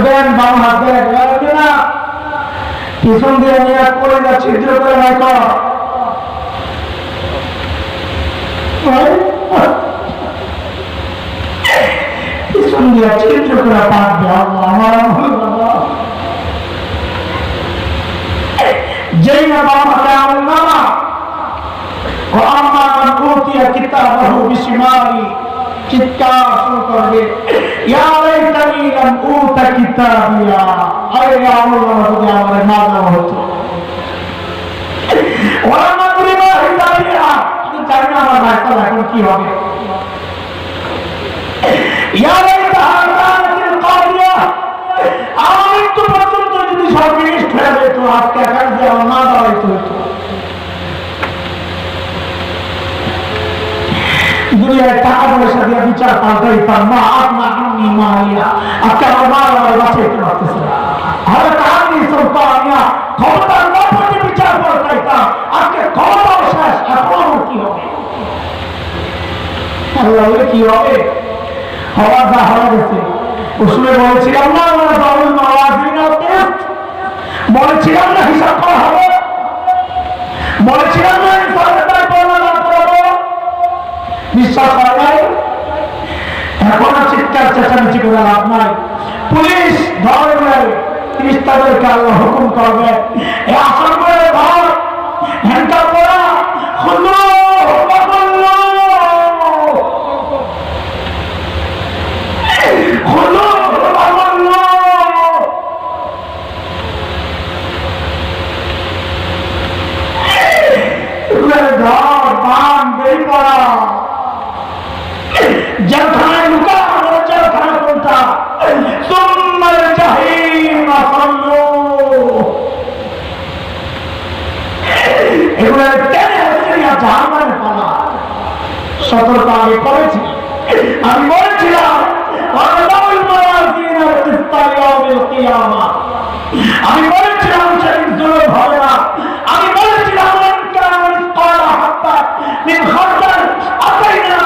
দেন বাম হাত দেন না পিছন দিয়ে নিয়ে করে যা ছিদ্র করে নাই কর পিছন দিয়ে ছিদ্র করে পাঠবে যেই না বাম হাতে আমল নামা কিতাবাহু বিশিমালি চিৎকার শুরু করবে ইয়া লাইতানি লাম উতা কিতাবিয়া আরে আল্লাহ যদি আমারে না দেওয়া হতো ওয়া মাগরিবা হিদাইয়া কি জানি না আমার রাস্তা এখন কি হবে ইয়া লাইতাহা কানাতিল কাদিয়া আমি তো পর্যন্ত যদি সর্বনিষ্ঠ হয়ে যেত আজকে এখান দিয়ে আমার না দেওয়া হতো দুনিয়ায় টাকা পয়সা দিয়ে বিচার পাল্টাইতাম মা আপনা আমি মারিয়া আজকে আমার মা আমার বাঁচাইতে পারতেছে না হলে কাহানি সুলতানিয়া ক্ষমতার নপতি বিচার পাল্টাইতাম আজকে ক্ষমতাও শেষ এখন আমার কি হবে আল্লাহ কি হবে হওয়ার যা হয়ে গেছে উসুলে বলেছিলাম না আমরা বাউল মাওয়াজিন টেস্ট বলেছিলাম না হিসাব করা হবে বলেছিলাম না ইনসাফের পরিমাণ করবো বিশ্বাস হয় নাই এখনো চিৎকার চেঁচামেচি করে লাভ নাই পুলিশ ধরে 30 তাদেরকে আল্লাহ হুকুম করবে এই আসল করে ধর হ্যান্ডকাপ করা খুললো जलखाना लुका और जलखाना खोलता सुम्मल जहीम सल्लू এগুলো টেনে হেসে জাহান্নামে ফেলা সতর্ক আমি করেছি আমি বলেছিলাম ওয়ালাউল মাওয়াজিনুল কিসতা ইয়াউমিল কিয়ামা আমি বলেছিলাম সেদিন জুলুম হবে না আমি বলেছিলাম মান কানা মিসকালা হাব্বা মিন খারদাল আতাইনা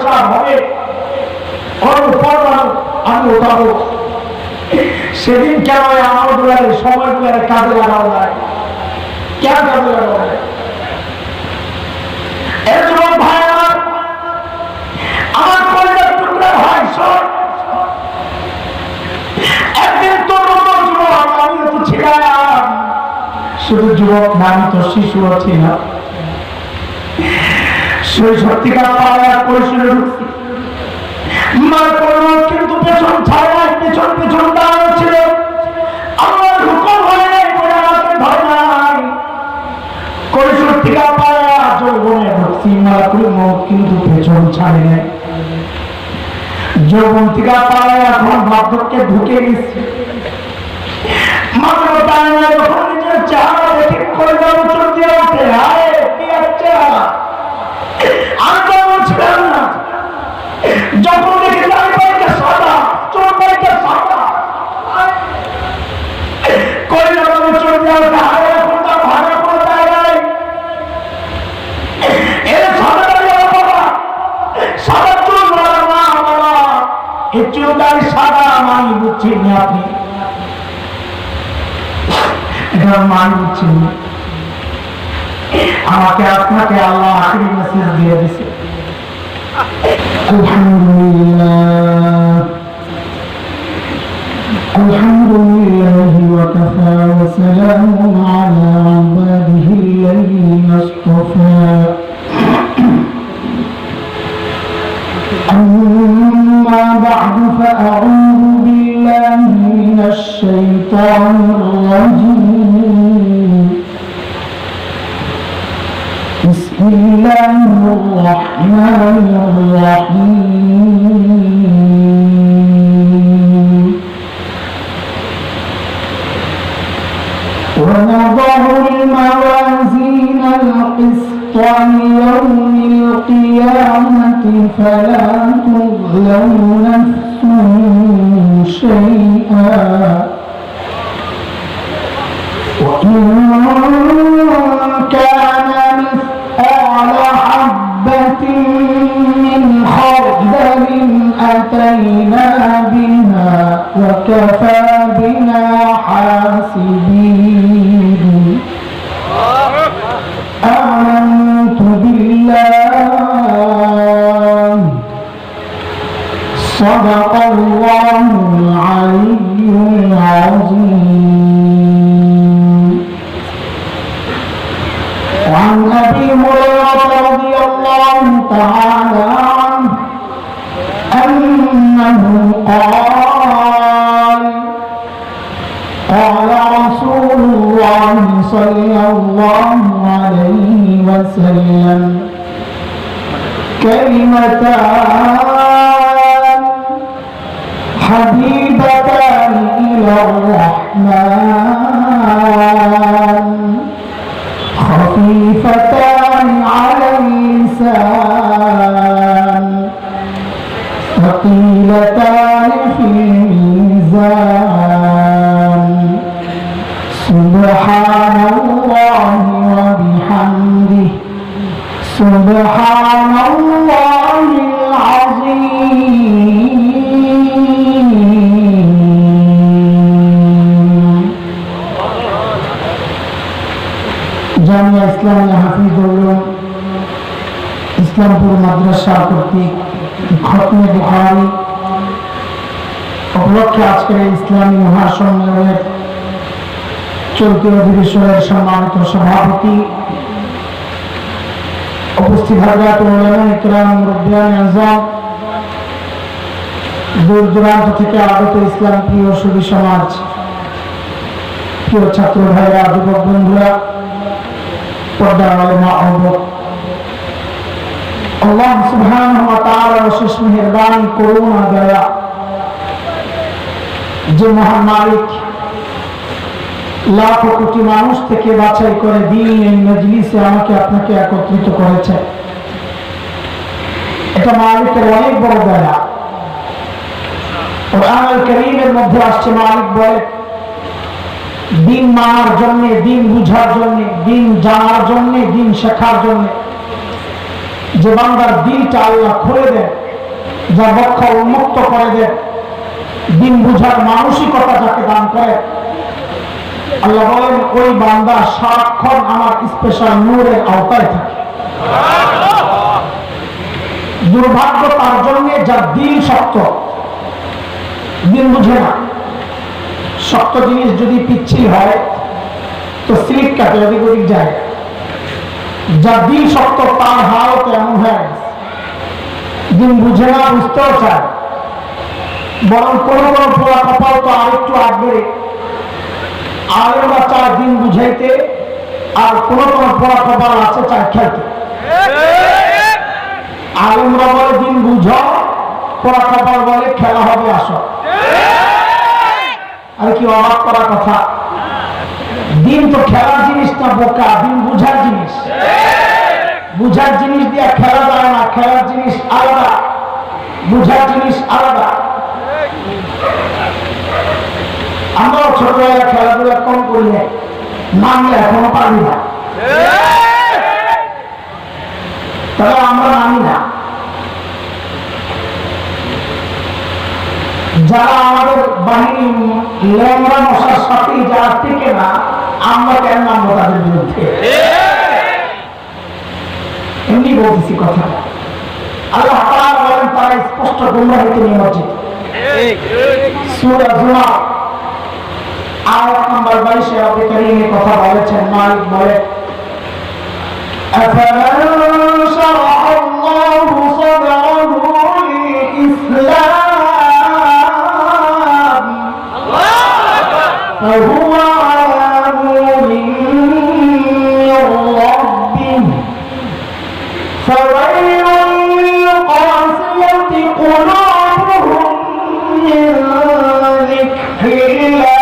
বিহা হবে আমি উঠাবো সেদিন কেন আমার দুয়ারে সময় দুয়ারে কাজে লাগানো যায় কেন কাজে লাগানো যায় এর যুবক ভাই আমার কলেজের টুকরা ভাই সব একদিন তোর মতো যুবক আমি তো ছিলাম শুধু যুবক না আমি তো শিশুও ছিলাম সত্যিকার পাড়ার পরিসরে ঢুকছি মার করলো কিন্তু পেছন ছাড়া পেছন পেছন দাঁড়ানো ছিল আমার হুকুম হয় নাই বলে আমাকে ধরে নাই করে সত্যিকার পাড়া যৌবনে ঢুকছি মার করলো কিন্তু পেছন ছাড়ে নাই যৌবন থেকে পাড়ায় এখন বার্ধক্যে ঢুকে গেছি মাত্র তাই না যখন নিজের চেহারা ঠিক করে যাবো চোখ দিয়ে ওঠে হায় কি একটা আমি তো বলছিলাম না যখন দেখি চারিপাশে সাদা চোরবাড়িতে সাদা করে যাবো চোর দেওয়া হারে এখন তার ভাড়া কোনো জায়গায় এর সাদা দাঁড়িয়ে বাবা সাদা চোর বলা না বাবা এই চোর দাঁড়ি সাদা আমি বুঝছি না আপনি এটা মান বুঝছি না আমাকে আপনাকে আল্লাহ আখেরি মেসেজ দিয়ে দিয়েছে আলহামদুলিল্লাহ ওয়া কাফা ওয়া সালামুন আলা ইবাদিহি আল্লাযীনা ইসতাফা أما بعد فأعوذ بالله من الشيطان الرجيم بسم الله الرحمن الرحيم ونضع الموازين القسط ليوم القيامة فلا تظلم نفس شيئا وإن كان مثقال حبة من خردل أتينا به وكفى بنا حاسبين آمنت بالله صدق الله العلي العظيم. وعن أبي هريرة رضي الله تعالى عنه أنه قال قال رسول الله صلى الله عليه وسلم كلمتان حبيبتان إلى الرحمن خفيفتان على اللسان ثقيلتان في الميزان سبحان الله وبحمده سبحان الله العظيم. জামিয়া ইসলামিয়া হাফিজুল্লাহ ইসলামপুর মাদ্রাসা কর্তৃক খতমে বুখারী উপলক্ষে আজকের ইসলামী মহাসম্মেলনের চলতি অধিবেশনের সম্মানিত সভাপতি, উপস্থিত হাজরাত উলামা ইকরাম, মুরব্বিয়ান আযম, দূর দূরান্ত থেকে আগত ইসলাম প্রিয় সুধী সমাজ, প্রিয় ছাত্র ভাইরা, যুবক বন্ধুরা, পর্দার আড়ালে মা ও বোন, আল্লাহ সুবহানাহু ওয়া তাআলার অশেষ মেহেরবানি, করুণা, দয়া, যে মহান মালিক লাখ কোটি মানুষ থেকে বাছাই করে দিন এই মজলিসে আমাকে আপনাকে একত্রিত করেছে, এটা মালিকের অনেক বড় দয়া। কোরআনুল কারীমের মধ্যে আসছে, মালিক বলে দিন মানার জন্য, দিন বুঝার জন্য, দিন জানার জন্য, দিন শেখার জন্য যে বান্দার দিলটা আল্লাহ খুলে দেন, যা বক্ষ উন্মুক্ত করে দেন, দিন বুঝার মানসিকতা যাকে দান করে, আল্লাহ বলেন ওই বান্দা সারাক্ষণ আমার স্পেশাল নূরের আওতায় থাকে। দুর্ভাগ্য তার জন্য যার দিল শক্ত, দিন বুঝে না। শক্ত জিনিস যদি পিচ্ছিল হয় তো স্লিপ কাটে, ওদিক ওদিক যায়। যার দিল শক্ত তার হালত এমন হয়ে গেছে, দিন বুঝে না, বুঝতেও চায়, বরং কোনো কোনো পোড়া কপাল তো আরেকটু আগবে, আলেমরা চায় দিন বুঝাইতে, আর কোন কোন পোড়া কপাল আছে চায় খেলতে। আলেমরা বলে দিন বুঝো, পোড়া কপাল বলে খেলা হবে আসো। আর কি অবাক করা কথা, দিন তো খেলার জিনিস না বোকা, দিন বুঝার জিনিস। বুঝার জিনিস দিয়ে খেলা যায় না, খেলার জিনিস আলাদা, বুঝার জিনিস আলাদা। আমরাও ছোটবেলায় খেলাধুলা কম করি নাই, নামলে এখনো পারি না, তবে আমরা নামি না। যারা আমাদের বাহিনী লেমরা মশার সাথে যারা টিকে না, আমরা কেন নামবো তাদের বিরুদ্ধে? এমনি বলতেছি কথা। আল্লাহ তাআলা বলেন তারা স্পষ্ট গুমরাহিতে নিমজ্জিত। সূরা জুমার আয়াত নম্বর 22 এ রব্বুল কারীম কথা বলেছেন, মালিক বলে আফামান শারাহা আল্লাহু সাদরাহু লিল-ইসলাম ফাহুয়া আলা নূরিন মির রাব্বিহি ফাওয়াইলুন লিল-কাসিয়াতি কুলুবুহুম মিন যিকরিল্লাহ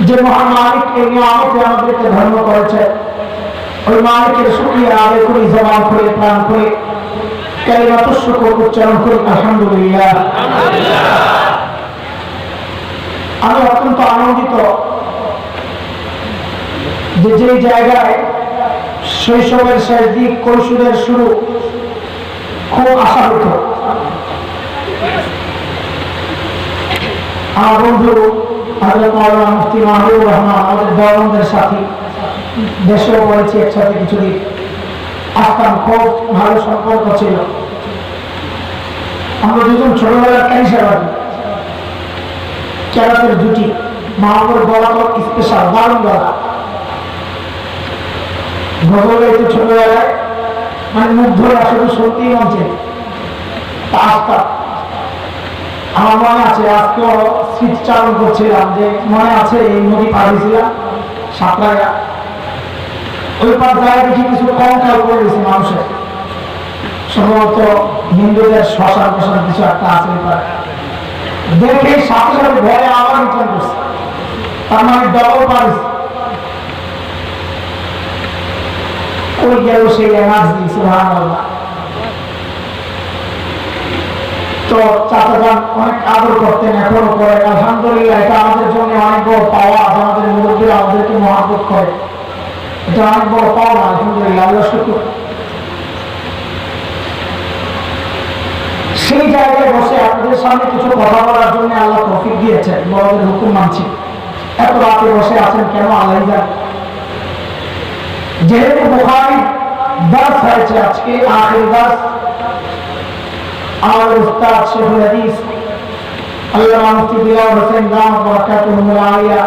যে মহান মালিক এই নিয়ামতে আমাদেরকে ধন্য করেছে, ওই মালিকের শুকরিয়া আদায় করি, জবান করে প্রাণ করে কালিমাতুশ শুকর উচ্চারণ করি আলহামদুলিল্লাহ। আমি অত্যন্ত আনন্দিত যে যে জায়গায় শৈশবের শেষ দিক, কৈশোরের শুরু খুব আশাহত। আমার বন্ধু হযরত মাওলানা মুফতি মাহবুবুর রহমান আমাদের দেওবন্দের সাথী, দেশেও পড়েছি একসাথে কিছুদিন, আসতাম, খুব ভালো সম্পর্ক ছিল। আমরা দুজন ছোটবেলার ক্যারিসাবাদী, ক্যারাতের জুটি, মাহবুর গলা তো স্পেশাল, দারুণ গলা। গজল গাইতে ছোটবেলায় মানে মুখ ধরে আসলে সত্যি মঞ্চে আসতাম। আমার মনে আছে, আজকেও স্মৃতিচারণ করছিলাম যে মনে আছে এই নদী পার হয়েছিলাম সাঁতরাইয়া, ওই পার যায় দেখি কিছু কঙ্কাল করে দিয়েছে মানুষের, সম্ভবত হিন্দুদের শ্মশান টশান কিছু একটা আছে। দেখে সাথে সাথে ঘরে আবার রিটার্ন করছে, তার মানে ডবল পারিস ওই গেল সেই এনার্জি। সুবহানাল্লাহ। তো চাচাজান অনেক আদর করতেন, এখনো করেন, আলহামদুলিল্লাহ। এটা আমাদের জন্য অনেক বড় পাওয়া, আমাদের মুরব্বীরা আমাদেরকে মহব্বত করে, এটা অনেক বড় পাওয়া, আলহামদুলিল্লাহ, আল্লাহ শুকর। সেই জায়গায় বসে আপনাদের সামনে কিছু কথা বলার জন্য আল্লাহ তৌফিক দিয়েছেন, বড়দের হুকুম মানছি। এত রাতে বসে আছেন কেন আল্লাহ জানেন। যেহেতু বুখারী দাস হয়েছে আজকে, আখির দাস, আমাদের উস্তাদ শেখুল হাদিস আল্লামা মুফতি বিলাল হোসেন দামাত বরকাতুহুল আলিয়া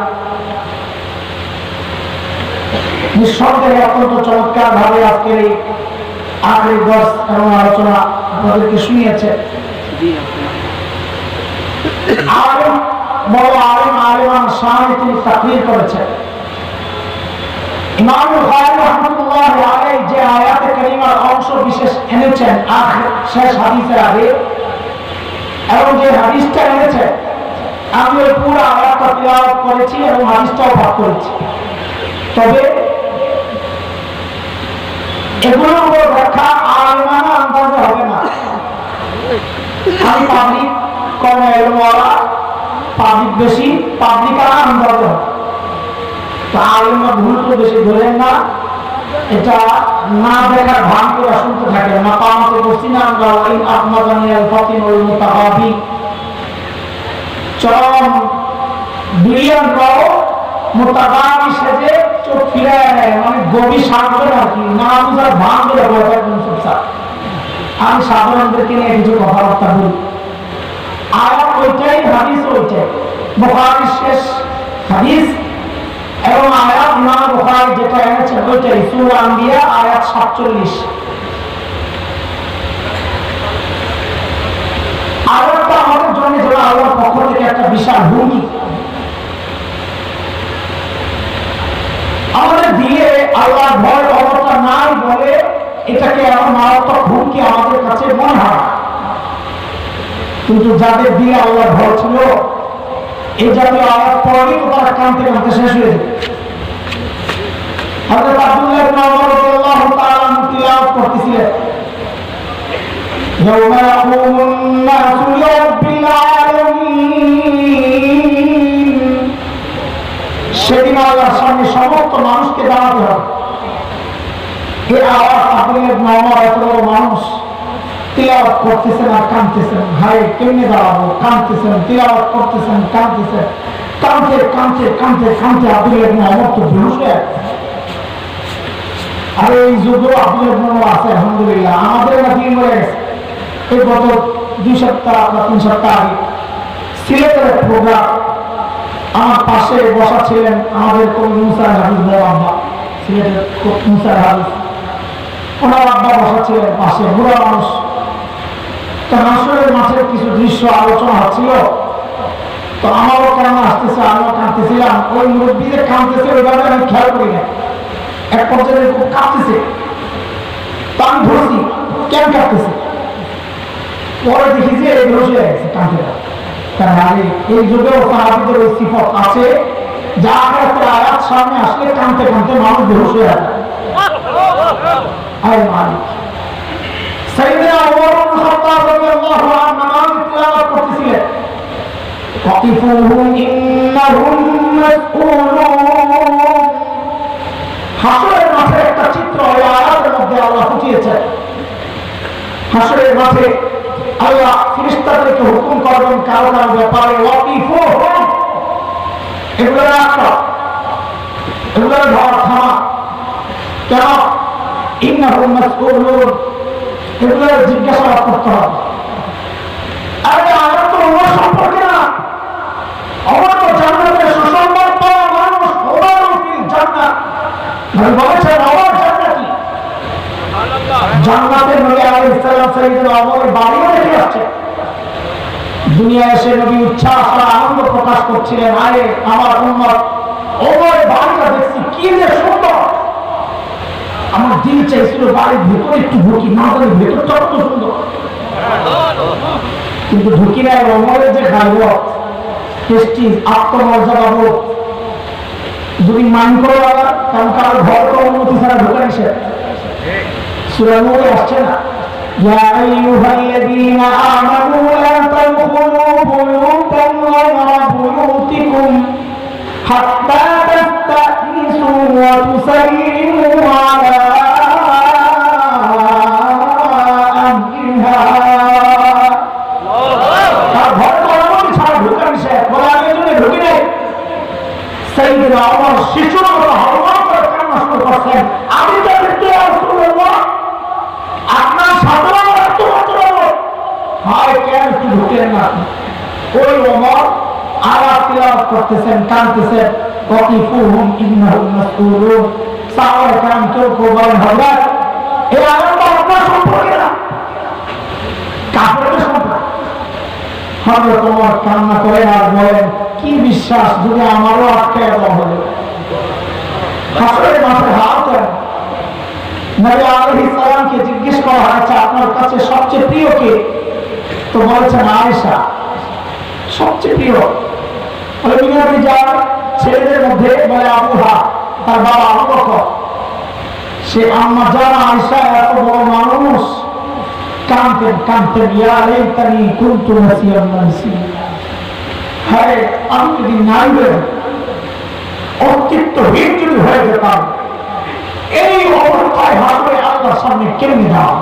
নিঃসন্দেহে অত্যন্ত চমৎকার ভাবে আজকের এই আখির দাস এবং আলোচনা আপনাদেরকে শুনিয়েছে। আলেম, বড় আলেম, আলেমান শানে তিনি তাকরীর করেছেন। ইমাম বুখারী রাহমাতুল্লাহ আলাইহি যে আয়াতে কারিমার অংশ বিশেষ এনেছেন আখির শেষ হাদিসের আগে, এবং যে হাদিসটা এনেছেন আমি ওই পুরো আয়াতটা তিলাওয়াত করেছি এবং হাদিসটাও পাঠ করেছি। তবে এগুলোর উপর ব্যাখ্যা আলেমানা আন্দাজে হবে না। আমি পাবলিক কম এলমওয়ালা, পাবলিক বেশি, পাবলিকারা আন্দাজে হবে। আলেমরা ভুল তো বেশি ধরেন না, এটা না দেখার ভান করে শুনতে থাকে। মাকামাতে বসিনা আমরা ওই আহমাদানিয়াল ফাতিন ওই মুতাহাবি চরম বিলিয়নরাও মুতাহাবি সেজে চোখ ফিরায় নেয়, মানে গভীর সাগর আর কি, না বুঝার ভান করে বলতে চুপচাপ। আমি সাধারণদেরকে নিয়ে কিছু কথাবার্তা বলি। আয়াত ওইটাই, হাদিস ওইটাই, বুখারীর শেষ হাদিস এবং আয়াত ইমাম বুখারী যেটা এনেছেন ওইটাই, সূরা আম্বিয়া আয়াত 47। আয়াতটা আমাদের জন্য যেটা আল্লাহর পক্ষ থেকে একটা বিশাল হুমকি। আমাদের দিলে আল্লাহর ভয় অবস্থা নাই বলে এটাকে এমন মারাত্মক হুমকি আমাদের কাছে মনে হয়, কিন্তু যাদের দিলে আল্লাহর ভয় ছিল এই জাতীয় আয়াত পড়লেই তারা কাঁদতে কাঁদতে শেষ হয়ে যেত। হযরত আব্দুল্লাহ ইবনে ওমর রাদিয়াল্লাহু তাআলা তিলাওয়াত করতেছিলেন, ইয়াউমা ইয়াকুমুন নাসু লিরাব্বিল আলামিন, সেদিন আল্লাহর সামনে সমস্ত মানুষকে দাঁড়াতে হবে। এই আওয়াজ আব্দুল্লাহ ইবনে ওমর, এত বড় মানুষ, তিলাওয়াত করতেছেন আর কাঁদতেছেন। হায় কেমনে দাঁড়াবো, কাঁদতেছেন, তিলাওয়াত করতেছেন, কাঁদতেছেন, কাঁদতে কাঁদতে কাঁদতে কাঁদতে আব্দুল্লাহ ইবনে ওমর তো বেহুশ হয়ে। আর এই যুগেও আব্দুল্লাহ ইবনে ওমর আছে আলহামদুলিল্লাহ। আমাদের না দিন হয়ে গেছে, এই গত 2 সপ্তাহ বা 3 সপ্তাহ আগে সিলেটের প্রোগ্রাম, আমার পাশে বসা ছিলেন আমাদের কবি মুসার হাফিজ আব্বা, সিলেটের মুসার হাফিজ, ওনার আব্বা বসা ছিলেন পাশে, বুড়া মানুষ। তো হাসরের মাঠের কিছু দৃশ্য আলোচনা হচ্ছিল, তো আমারও কান্না আসতেছে, আমিও কাঁদতেছিলাম। ওই মুরব্বীদের কাঁদতেছে ওইভাবে আমি খেয়াল করি না, এক পর্যায়ে খুব কাঁদতেছে, তো আমি ধরছি কেন কাঁদতেছে। পরে দেখি যে এই ধসে গেছে কাঁদতে। তার আগে এই যুগেও সাহাবীদের ওই সিফত আছে যা আখিরাতের আয়াত সামনে আসলে কাঁদতে কাঁদতে মানুষ বেহুশ হয়ে যায়। আয় মালিক, সাইয়েদনা ওমর ইবনে খাত্তাব রাদিয়াল্লাহু আনহু নামাজ তিলাওয়াত করতেছিলেন, ওয়াকিফুহুম ইন্নাহুম মাসউলুন। হাসরের মাঠে একটা চিত্র এই আয়াতের মধ্যে আল্লাহ ফুটিয়েছেন। হাসরের মাঠে আল্লাহ ফেরেশতাদেরকে হুকুম করবেন কারো কারো ব্যাপারে, ওয়াকিফুহুম, এগুলো রাখো, এগুলো ধর থামা। কেন? ইন্নাহুম মাসউলুন, এগুলো জিজ্ঞাসাবাদ করতে হবে। আরে আমার তো ওমর সম্পর্কে না, ওমর তো জান্নাতের সুসংবাদ পাওয়া মানুষ, ওমর ফিল জান্নাত। নবী বলেছেন ওমর জান্নাতি। জান্নাতের নবী আলাইহিস সালাম সাইয়েদনা ওমরের বাড়িও দেখে আসছে। দুনিয়ায় এসে নবী উচ্ছ্বাস আর আনন্দ প্রকাশ করছিলেন, আরে আমার উম্মত ওমরের বাড়িটা দেখছি কি যে সুন্দর, আমার দিল চাইছিল বাড়ির ভেতরে একটু ঢুকি, না জানি ভেতরটা কত সুন্দর, কিন্তু ঢুকি নাই। ওমরের যে গায়রত, প্রেস্টিজ, আত্মমর্যাদা বোধ যদি মান করে আবার, কারণ কারোর ঘর তো অনুমতি ছাড়া ঢুকে নিষেধ। সূরা নূরে আসছে না, ইয়া আইয়ুহাল্লাযীনা আমানু লা তাদখুলু বুয়ুতান গায়রা বুয়ুতিকুম হাত্তা তাস্তানিসু ওয়া তুসাল্লিমু আলা আহলিহা। তার ঘর তো অনুমতি ছাড়া ঢুকে নিষেধ, বলে আমি এজন্য ঢুকি নাই। সাইয়েদনা ওমর শিশুর মতো হরমর করে কান্না শুরু করছেন, আমি তো দেখতে রাসূলুল্লাহ, আপনার সাথে আমার এত মাত্র হয় কেন একটু ঢুকেন না? ওই ওমর আয়াত তিলাওয়াত করতেছেন, কাঁদতেছেন, ওয়াকিফুহুম ইন্নাহুম মাসউলুন। সাহাবায়ে কেরাম কেউ কেউ বলেন, হযরত এই আয়াতটা আপনার সম্পর্কে না, কাফেরদের সম্পর্কে। হযরত ওমর কান্না করেন আর বলেন, কি বিশ্বাস যদি আমারও আটকায় দেওয়া হলো। হাসরের মাঠে হাত করেন। নবী আলাইহিস সালামকে জিজ্ঞেস করা হয়েছে আপনার কাছে সবচেয়ে প্রিয় কে? তো বলেছেন আয়েশা সবচেয়ে প্রিয়। নবী যার ছেলেদের মধ্যে বলে আবুহা, তার বাবা আবু বকর। সে আম্মা জান আয়েশা এত বড় মানুষ, কাঁদতেন কাঁদতেন, ইয়া লাইতানি কুনতু নাসিয়ান মানসিয়া, হায় আমি যদি নাই হয়ে অস্তিত্বহীন যদি হয়ে যেতাম, এই অবস্থায় হাসরে আল্লাহর সামনে কেমনে যাও?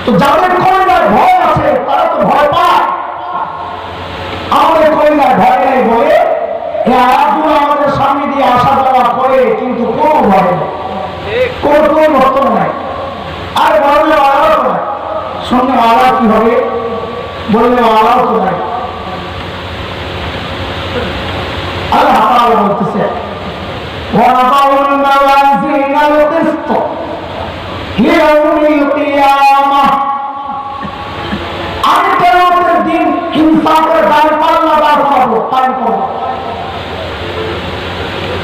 তো যাদের কলিজায় ভয় আছে তারা তো ভয় পায়, আমাদের কলিজায় ভয় নেই বলে এই আয়াতগুলো আমাদের সামনে দিয়ে আসা যাওয়া করে, কিন্তু কোনো ভয় নেই, কোনো পরিবর্তন নাই। আর বললে আলাও নাই, সঙ্গে আলাও কি হবে? বললে আলাও তো নাই। আল্লাহ তাআলা বলতেছে, وَنَضَعُ الْمَوَازِينَ الْقِسْطَ لِيَوْمِ الْقِيَامَةِ। আমি কিয়ামতের দিন ইনসাফের দাঁড়পাল্লা দাঁড় করাবো, কায়েম করব।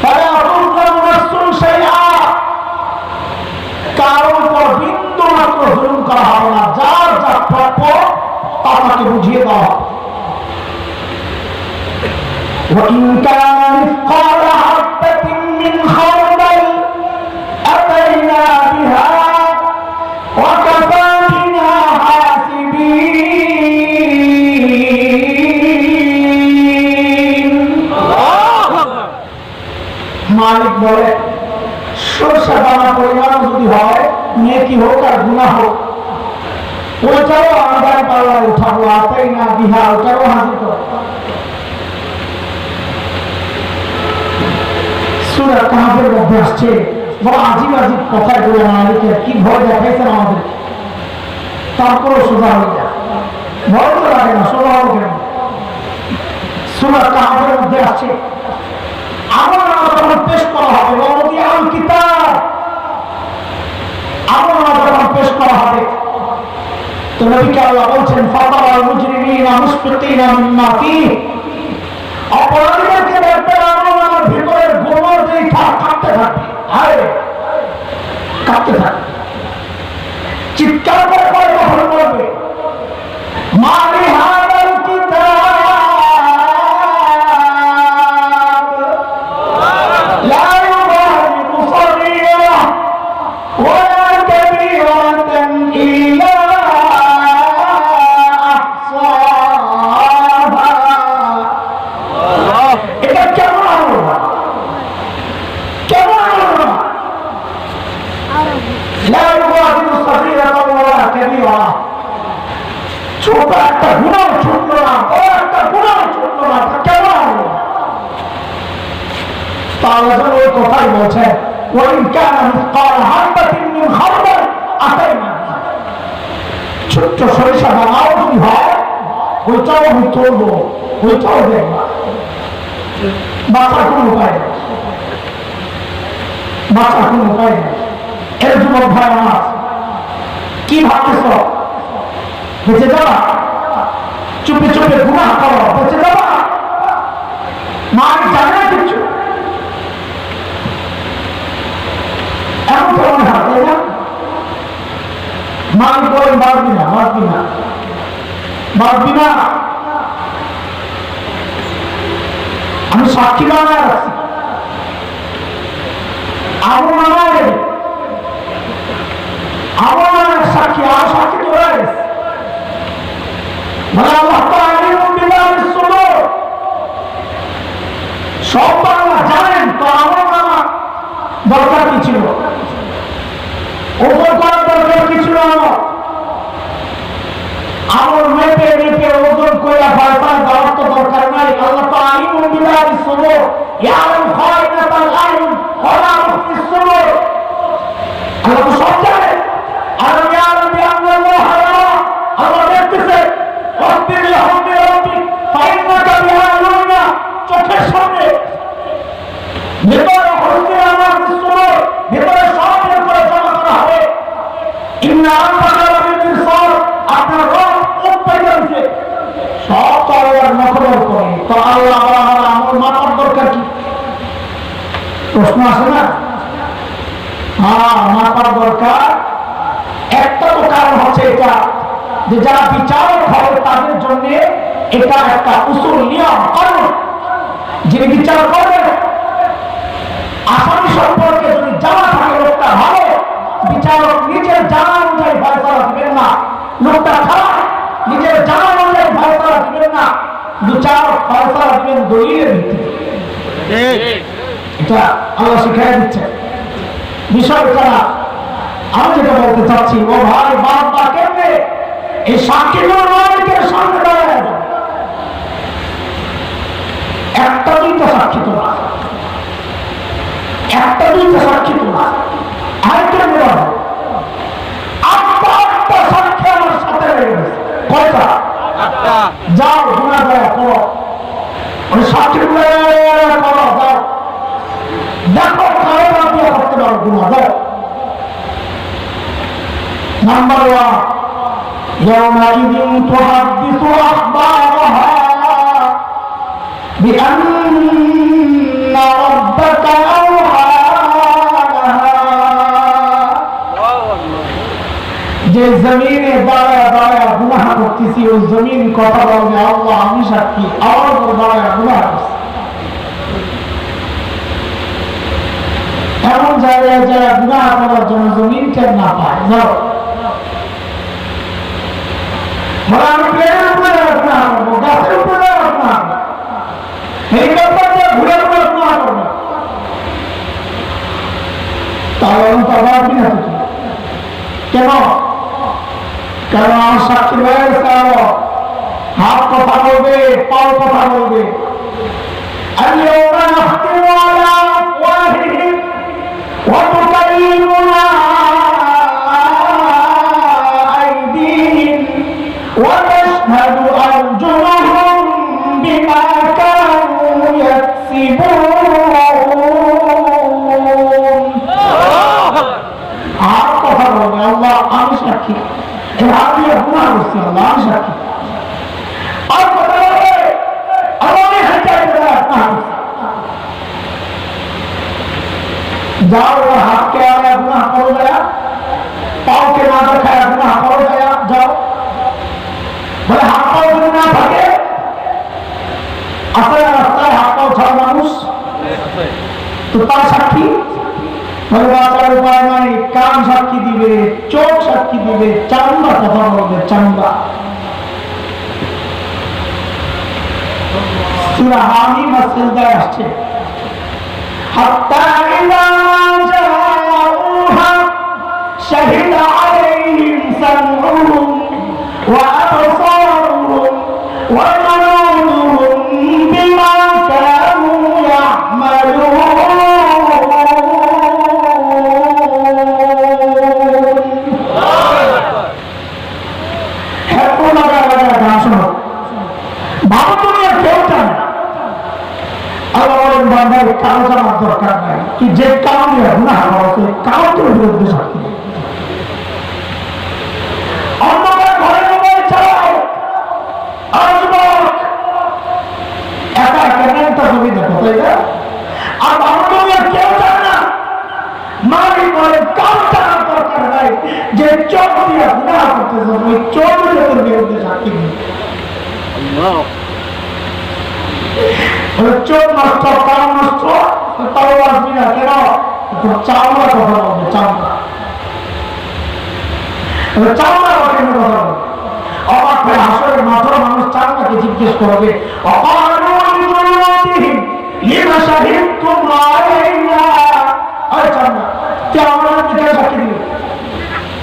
فَلَا تُظْلَمُ نَفْسٌ شَيْئًا, কারোর উপর বিন্দু মাত্র জুলুম করা হবে না, যার যা প্রাপ্য তা তাকে বুঝিয়ে দেওয়া হবে। وَإِنْ كَانَ مِثْقَالَ حَبَّةٍ مِّنْ خَرْدَلٍ أَتَيْنَا بِهَا وَكَفَى بِنَا حَاسِبِينَ। মালিক বলে, সরষে দানা পরিমাণ যদি হয়, নেকি হোক আর গুনাহ হোক, ওটাও আমাদের পাল্লায় উঠাবো। আতাইনা বিহা, ওটাও হাজির করবো। সূরা কাহফের মধ্যে আসছে, বড় আজীব আজীব কথাগুলো আমাদেরকে কি ভয় দেখাইছেন আমাদের, তারপরও সোজা হয়ে যায়। ভয় তো লাগে না, সোজা হবে কেন? সূরা কাহফের মধ্যে আসছে, আমার নাম যখন পেশ করা হবে, ওয়াদিআল কিতাব, আমার নাম যখন পেশ করা হবে, তো নবীকে আল্লাহ বলছেন, ফাতারাল মুজরিমিনা মুশফিকিনা মিম্মা ফীহি, অপরাধীদেরকে দেখতে আমার ভিতরের গোবর দিয়ে কাঁপতে থাকবে, হায় কাঁপতে থাকবে, চিৎকার করে করে কখন বলবে, মালি হাদাল কিতাব لا يغادر صغيرة ولا كبيرة إلا أحصاها এটা কেমন আল্লাহ কেমন আল্লাহ لا يغادر صغيرة ولا كبيرة ছোট একটা গুনাহ ছুটলো না বড় একটা গুনাহ ছুটলো না কেমন আল্লাহ তাআলা যেন ওই কথাই বলছেন وإن كان مثقال حبة من خردل أتينا ছোট্ট সরিষা দানাও যদি হয় ওইটাও আমি তুলবো ওইটাও দেখবা বাঁচার কোনো উপায় নেই বাঁচার কোনো উপায় নেই এর যুবক ভাই আমার কি ভাবতেছ বেঁচে যাবা চুপে চুপে গুনাহ করো বেঁচে যাবা মা জানে না কিছু এমন কেমন হাত তাই না মা বলেন মারবি না মারবি না মারবি না আমি সাক্ষী বানায় রাখছি আমার নামের সাক্ষী আর সাক্ষী চলে গেছে মানে আল্লাহ সব বাংলা জানেন তো আমার নামা দরকার কি ছিল ওপর করার দরকার কি ছিল আমার মেপে মেপে ওজন করে ফায়সা দেওয়ার তো দরকার নাই আল্লাহ তো আলিমুল বিল্লাহি সুবুর ইয়ালাম খায়নাতাল আইন ওয়া মুফতিস সুবুর আল্লাহ তো সব জানে আর ইয়ালাম বিআন্নাল্লাহ আল্লাহ দেখতেছে ওয়াসবির লিহুকমি রাব্বিক ফাইন্নাকা বিআইউনিনা চোখের সামনে ভিতরে হচ্ছে আমার সুবুর ভিতরে সব বের করে জমা করা হবে ইন্না আনফাকা বিল-মিরসাদ আপনার রব উৎপাদনকে সব তরবার নকল করে তো আল্লাহ আমার মাথার দরকার কি প্রশ্ন আসে না মাথার দরকার একটা তো কারণ হচ্ছে এটা যে যারা বিচারক হবে তাদের জন্য এটা একটা উসুল নিয়ম কারণ যিনি বিচার করবেন আসামি সম্পর্কে যদি জানা থাকে লোকটা ভালো বিচারক নিজের জানা অনুযায়ী ফয়সালা দিবেন না লোকটা খারাপ নিজের জানা অনুযায়ী ফয়সালা দিবেন না বিচারক ফয়সালা দিবেন দলিলের ভিত্তিতে এটা আল্লাহ শিখিয়ে দিচ্ছে বিষয়টা আমি যেটা বলতে চাচ্ছি ও ভাই বাপ বা কেমনে এই সাক্ষীগুলো মালিকের সামনে দাঁড়ায় যাবে একটা দুইটা সাক্ষী তো না একটা দুইটা সাক্ষী তো না আরেকটা নেওয়া হবে আটটা সাক্ষী আমার সাথে লেগে গেছে কয়টা যাও গুণা যায় করো ওই সাক্ষীগুলো করো যাও দেখো কারো বাদ দিয়ে করতে পারো গুণা যাও নাম্বার ওয়ান يومئذ تحدث أخبارها بأن ربك أوحى لها যে জমিনে দাঁড়ায় দাঁড়ায় গুনাহ করতেছি ওই জমিন কথা বলবে আল্লাহ আমি সাক্ষী আমার উপর দাঁড়ায় গুনাহ করছি এমন জায়গায় যারা গুনাহ করার জন্য জমিন কেন না পায় যাও আমি প্লেনের উপরে গুনাহ করবো গাছের উপরে গুনাহ করবো হেলিকপ্টার দিয়ে ঘুরে ঘুরে গুনাহ করবো তাহলে আমি তো পারবি না তুই কেন কারণ আমার সাক্ষী হয়ে গেছে আরো হাত কথা বলবে পাও কথা বলবে اليوم نختم على أفواههم وتكلمنا أيديهم وتشهد أرجلهم بما كانوا يكسبون আর কথা বলবে আল্লাহ আমি সাক্ষী এর আগে গুনাহ করছি আল্লাহ আমি সাক্ষী আর কথা বলবে আল্লাহ আমি হাজার जाओ हाथ के आगे गुनाह करो गया पाँव के ना दिखाया गुनाह करो गया जाओ बोले हाथ पाँव যদি না থাকে আসলে রাস্তায় হাত পাও ছাড়া মানুষ তো তার সাক্ষী বলে বাঁচার উপায় নাই, কান সাক্ষী দিবে, চোখ সাক্ষী দিবে, চামড়া কথা বলবে, চামড়া। সূরা হামিম সিজদায় আসছে হাত্তা ইযা জাউহা শাহিদা আলাইহিম সামউহুম ওয়া আবসারুহুম ওয়া জুলুদুহুম বিমা কানু ইয়া'মালুন। হেডফোন লাগায় গান শোনো, ভালো দুনিয়ার কেউ চায় না। আল্লাহ বলেন বান্দার কারো জানার দরকার নাই, কি যে কারণে গুনাহ হয়েছে কারোর বিরুদ্ধে সাক্ষী দেবে। অন্ধকার ঘরে মোবাইল চালাও, একা একা ছবি দেখো, তাই না? আর ভালো দুনিয়ার কেউ চায় না, মালিক বলে কারো জানার দরকার নাই, যে চোখ দিয়ে গুনাহ করতেছে ওই চোখ দিয়ে তোর বিরুদ্ধে সাক্ষী দেবে। চোখ নষ্ট, কান নষ্ট, তাও আসবি না কেন? চামড়া কথা বলবে, চামড়া চামড়া কেন কথা বলবে? অবাক হয়ে হাসরের মাথার মানুষ চামড়াকে জিজ্ঞেস করবে,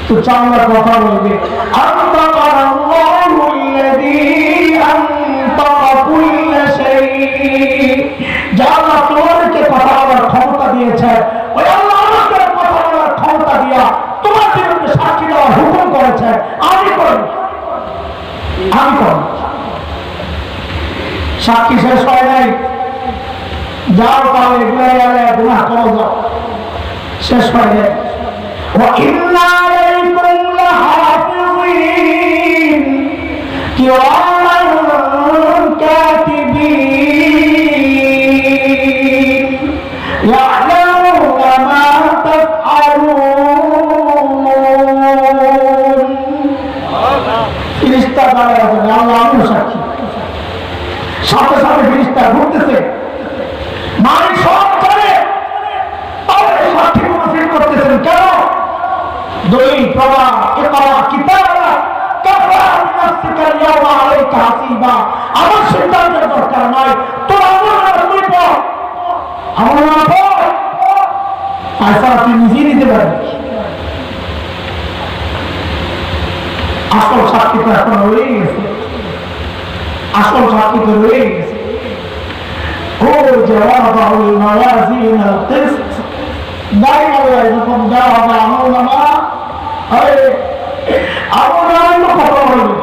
তো চামড়া কথা বলবে, আল্লাহ তোমাদেরকে কথা বলার ক্ষমতা দিয়েছে, ওই আল্লাহ আমাকে কথা বলার ক্ষমতা দিয়া তোমার বিরুদ্ধে সাক্ষী দেওয়ার হুকুম করেছে, আমি করি, আমি করি। সাক্ষী শেষ হয় নাই, যাও তাহলে গুনাহ করো, যাও, শেষ হয় নাই। وَإِنَّ عَلَيْكُمْ لَحَافِظِينَ كِرَامًا كَاتِبِينَ يَعْلَمُونَ مَا تَفْعَلُونَ। ফেরেশতা দাঁড়ায় আছেন, আল্লাহ আমিও সাক্ষী। সাথে সাথে ফেরেশতা ঘুরতেছে, মালিক সব জানে, তাহলে সাক্ষী মুনাফিক করতেছেন কেন? দলিল প্রমাণ, ইকরা কিতাবা কাফা বিনাফসিকা আল-ইয়াওমা আলাইকা হাসিবা। আমার সিদ্ধান্তের দরকার নাই, তোর আমল তুই পড়, আমল না পড়, আয়সা তুই নিজেই নিতে পারবি। আসল সাক্ষী তো এখন রয়ে গেছে, আসল সাক্ষী তো রয়ে গেছে। ও জাওয়াবাহুল মাওয়াজিন আল-কিসত, দাঁড়িয়ে যখন দেওয়া হবে আমল নামা, আমল নামা কথা বলবে,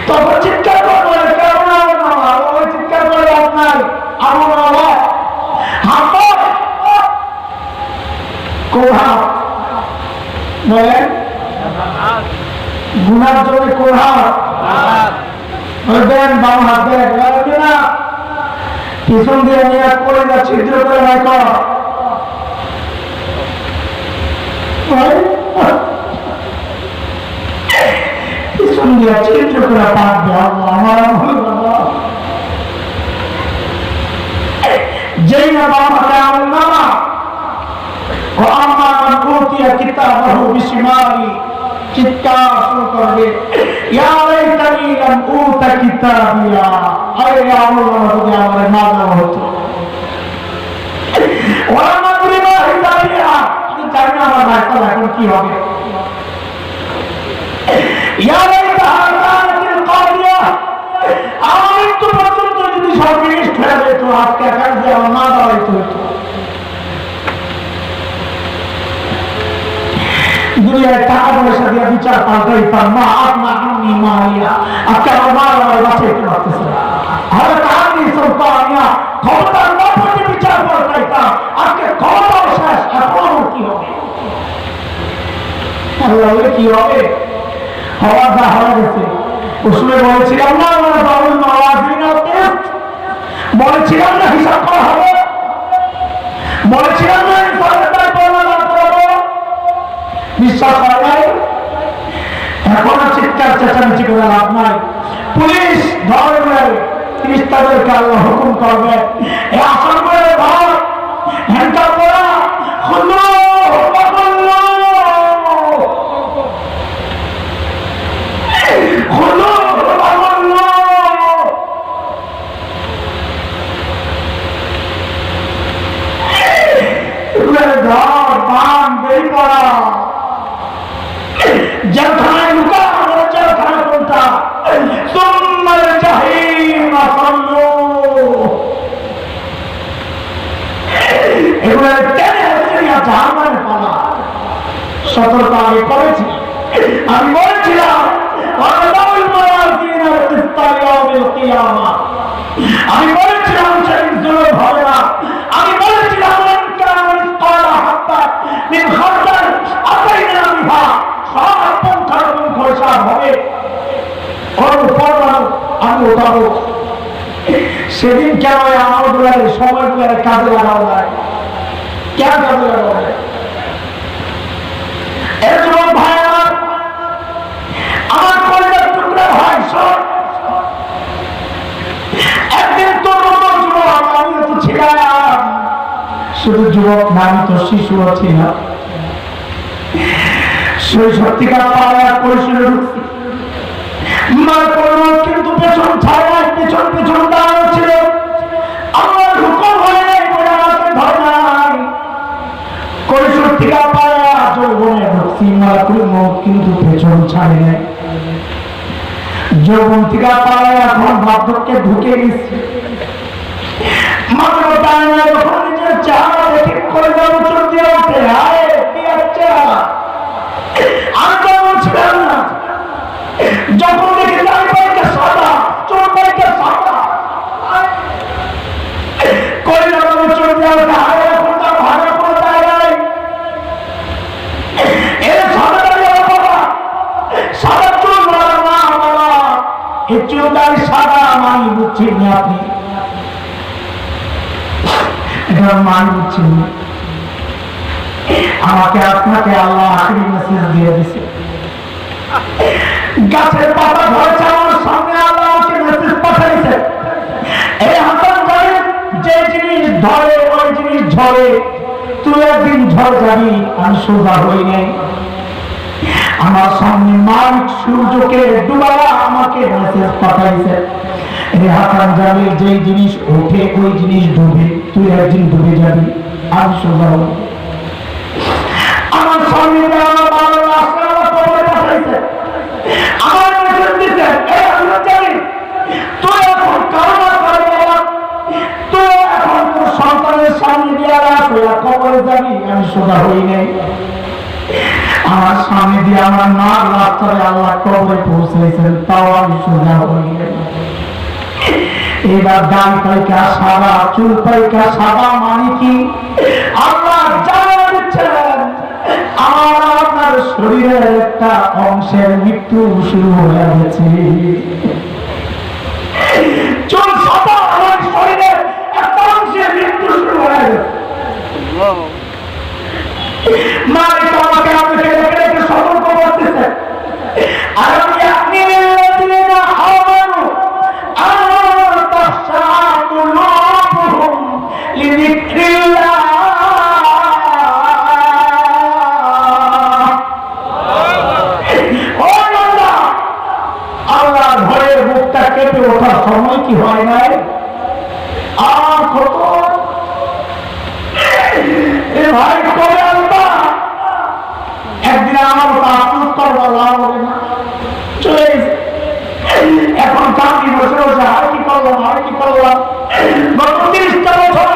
তখন চিৎকার করবে, কেমন আমল নামা? ওই চিৎকার করে আপনার আমল নামা হাত কোহা বলেন, গুনার জন্য কোহা দেন, বাম হাত দেন না, পিছন দিয়ে নিয়াত করে যা ছিদ্র করে নাই কর, পিছন দিয়ে ছিদ্র করে পাকবে। আমার যেই না বাম হাতে আমল নামা, ও আম্মা মান উতিয়া কিতাবাহু বিশিমালি, চিৎকার শুরু করবে, ইয়া লাইতানি লাম উতা কিতাবিয়া, আরে আমল নামা যদি আমার না দেওয়া হতো, ওয়া মাদরি মা হিসাবিয়া, আমি জানি না আমার রাস্তা এখন কি হবে, ইয়া লাইতাহা কানাতিল কাদিয়া, আমার একটু পর্যন্ত যদি সব জিনিস ফেলে যেত, আজকে একার দিয়ে আমার না দেওয়া হতো। দুনিয়ায় টাকা পয়সা দিয়ে বিচার পাল্টাইতাম, মা আপনা আমি মারিয়া, আজকে আমার মা আমার বাঁচাইতে পারতেছে না, হলে তাহানি সরকারিয়া ক্ষমতার বাপকে বিচার পাল্টাইতাম, আজকে ক্ষমতাও শেষ, এখন কি হবে? কি হবে? হওয়ার যা হয়ে গেছে। উসলে বলেছিলাম না আমরা বাবুল মাওয়াজিন টেস্ট, বলেছিলাম না হিসাব করা হবে, বলেছিলাম না সরকার বলা করবো, বিশ্বাস হয় নাই। এখন চিৎকার চেঁচামেচি করে লাভ নাই, পুলিশ ধরে 30 তারিখে আল্লাহ হুকুম করবে, এই আসল করে ধর বান বেরি পড়া জেলখানায় লুকা জেলখানা কোনটা সুম্মাল জাহিম সাল্লু এগুলো টেনে হাসিয়া জাহান্নামে পালা সতর্ক আমি করেছি আমি বলেছিলাম আমি বলেছিলাম সেই জুলুম হবে না আমি বলেছিলাম সেদিন কেন আমার সময় কাজে লাগানো যায় কেন কাজে লাগানো যায় ভাই আমার পরিবার টুকরা ভাই সব একদিন তোর যুবক আমি তো ছিলাম শুধু যুবক না আমি তো শিশুও ছিলাম সেই সত্যিকার পাড়া পরিসরে ঢুকছি মার করবো কিন্তু পেছন ছাড়া পেছন পেছন দাঁড়ানো ছিল আমার হুকুম হয় নাই বলে আমাকে ধরে নাই পরিসর থেকে পাড়া যৌবনে ঢুকছি মার করবো কিন্তু পেছন ছাড়ে নাই যৌবন থেকে পাড়া এখন বার্ধক্যে ঢুকে গেছি মাত্র তাই না যখন নিজের চেহারা দেখে করে যাবো চোখ দিয়ে ওঠে হায় কি চেহারা আমি তো বলছিলাম না যখন দেখি চারিপাশে সাদা চোরপাইকে সাদা করে যাবো চোখ দিয়ে ওঠে হায় এখন তার ভালো কোনো জায়গায় এর সাদা দাঁড়িয়ে বাবা সাদা চোর বলা না বাবা এই চোরদারি সাদা আমি বুঝছি না আপনি মান বুঝছেন আমাকে আপনাকে আল্লাহ আখেরি মেসেজ দিয়ে দিছে গাছের পাতা ধরেছে আমার সামনে আল্লাহ আমাকে মেসেজ পাঠাইছে এই হাসান ভাই যে জিনিস ধরে ওই জিনিস ঝরে তুই একদিন ঝড় যাবি আমি সোজা হই নাই আমার সামনে মালিক সূর্যকে ডুবালা আমাকে মেসেজ পাঠাইছে এই হাসান জামিল যে জিনিস ওঠে ওই জিনিস ডুবে তুই একদিন ডুবে যাবি আমি সোজা হব আমার সামনে আমার বাবার রাস্তা আমার কবরে পাঠাইছে আমার মেসেজ দিতে এই হাসান জামিল তুই এখন কারণা করবি তুই এখন তোর সন্তানের সামনে দিয়ে আসবে কবরে যাবি আমি সোজা হই নাই আমার সামনে দিয়ে আমার নাক রাস্তায় আল্লাহ কবরে পৌঁছেছেন তাও আমি সোজা হই নাই এবার ডান পাইকা সাদা চুল পাইকা সাদা মানে কি আল্লাহ জানা দিচ্ছেন আমার আপনার শরীরের একটা অংশের মৃত্যু শুরু হয়ে গেছে চুল সাদা আমার শরীরের একটা অংশের মৃত্যু শুরু হয়ে গেছে মালিক আমাকে আপনাকে রেখে রেখে সতর্ক করতেছে আর আমি আপনি সময় কি হয় নাই আর কত ভাই করে আনবা একদিন আমার আফসোস করবো লাভ হবে না চলে এখন কাকি বসে বসে আর কি করলাম আর কি করলাম গত 30টা বছর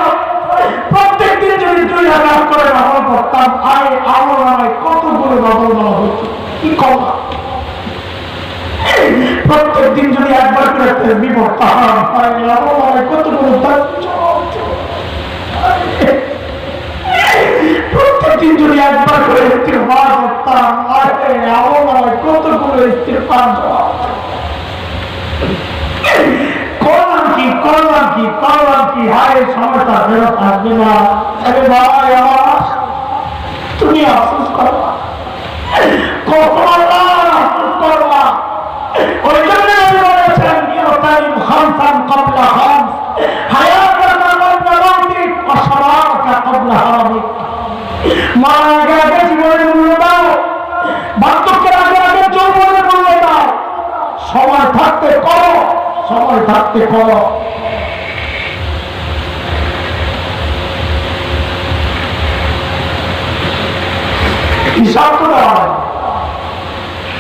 প্রত্যেক দিন যদি 2000 করে নকল করতাম আয় আমার নামে কতগুলো নকল বলা হচ্ছে কি করলাম প্রত্যেক দিন যদি একবার করে তেজবি পড়তাম কতগুলো প্রত্যেক দিন যদি একবার করে ইস্তিগফার করতাম কতগুলো ইস্তিগফার করলাম কি হায় সময়টা ফেরত আসবে না ভাই আমার তুমি আফসোস করবা কখন আফসোস করবা ওই জন্য আমি বলেছেন ইউতাইম খামসান ক্বাবলা খামস হায়াতাকা ক্বাবলা মাউতিক ওয়া শাবাবাকা ক্বাবলা হারামিক মারা আগে জীবনের মূল্য দাও বার্ধক্যের আগে যৌবনের মূল্য দাও সময় থাকতে করো হিসাব তো দেওয়া লাগবে,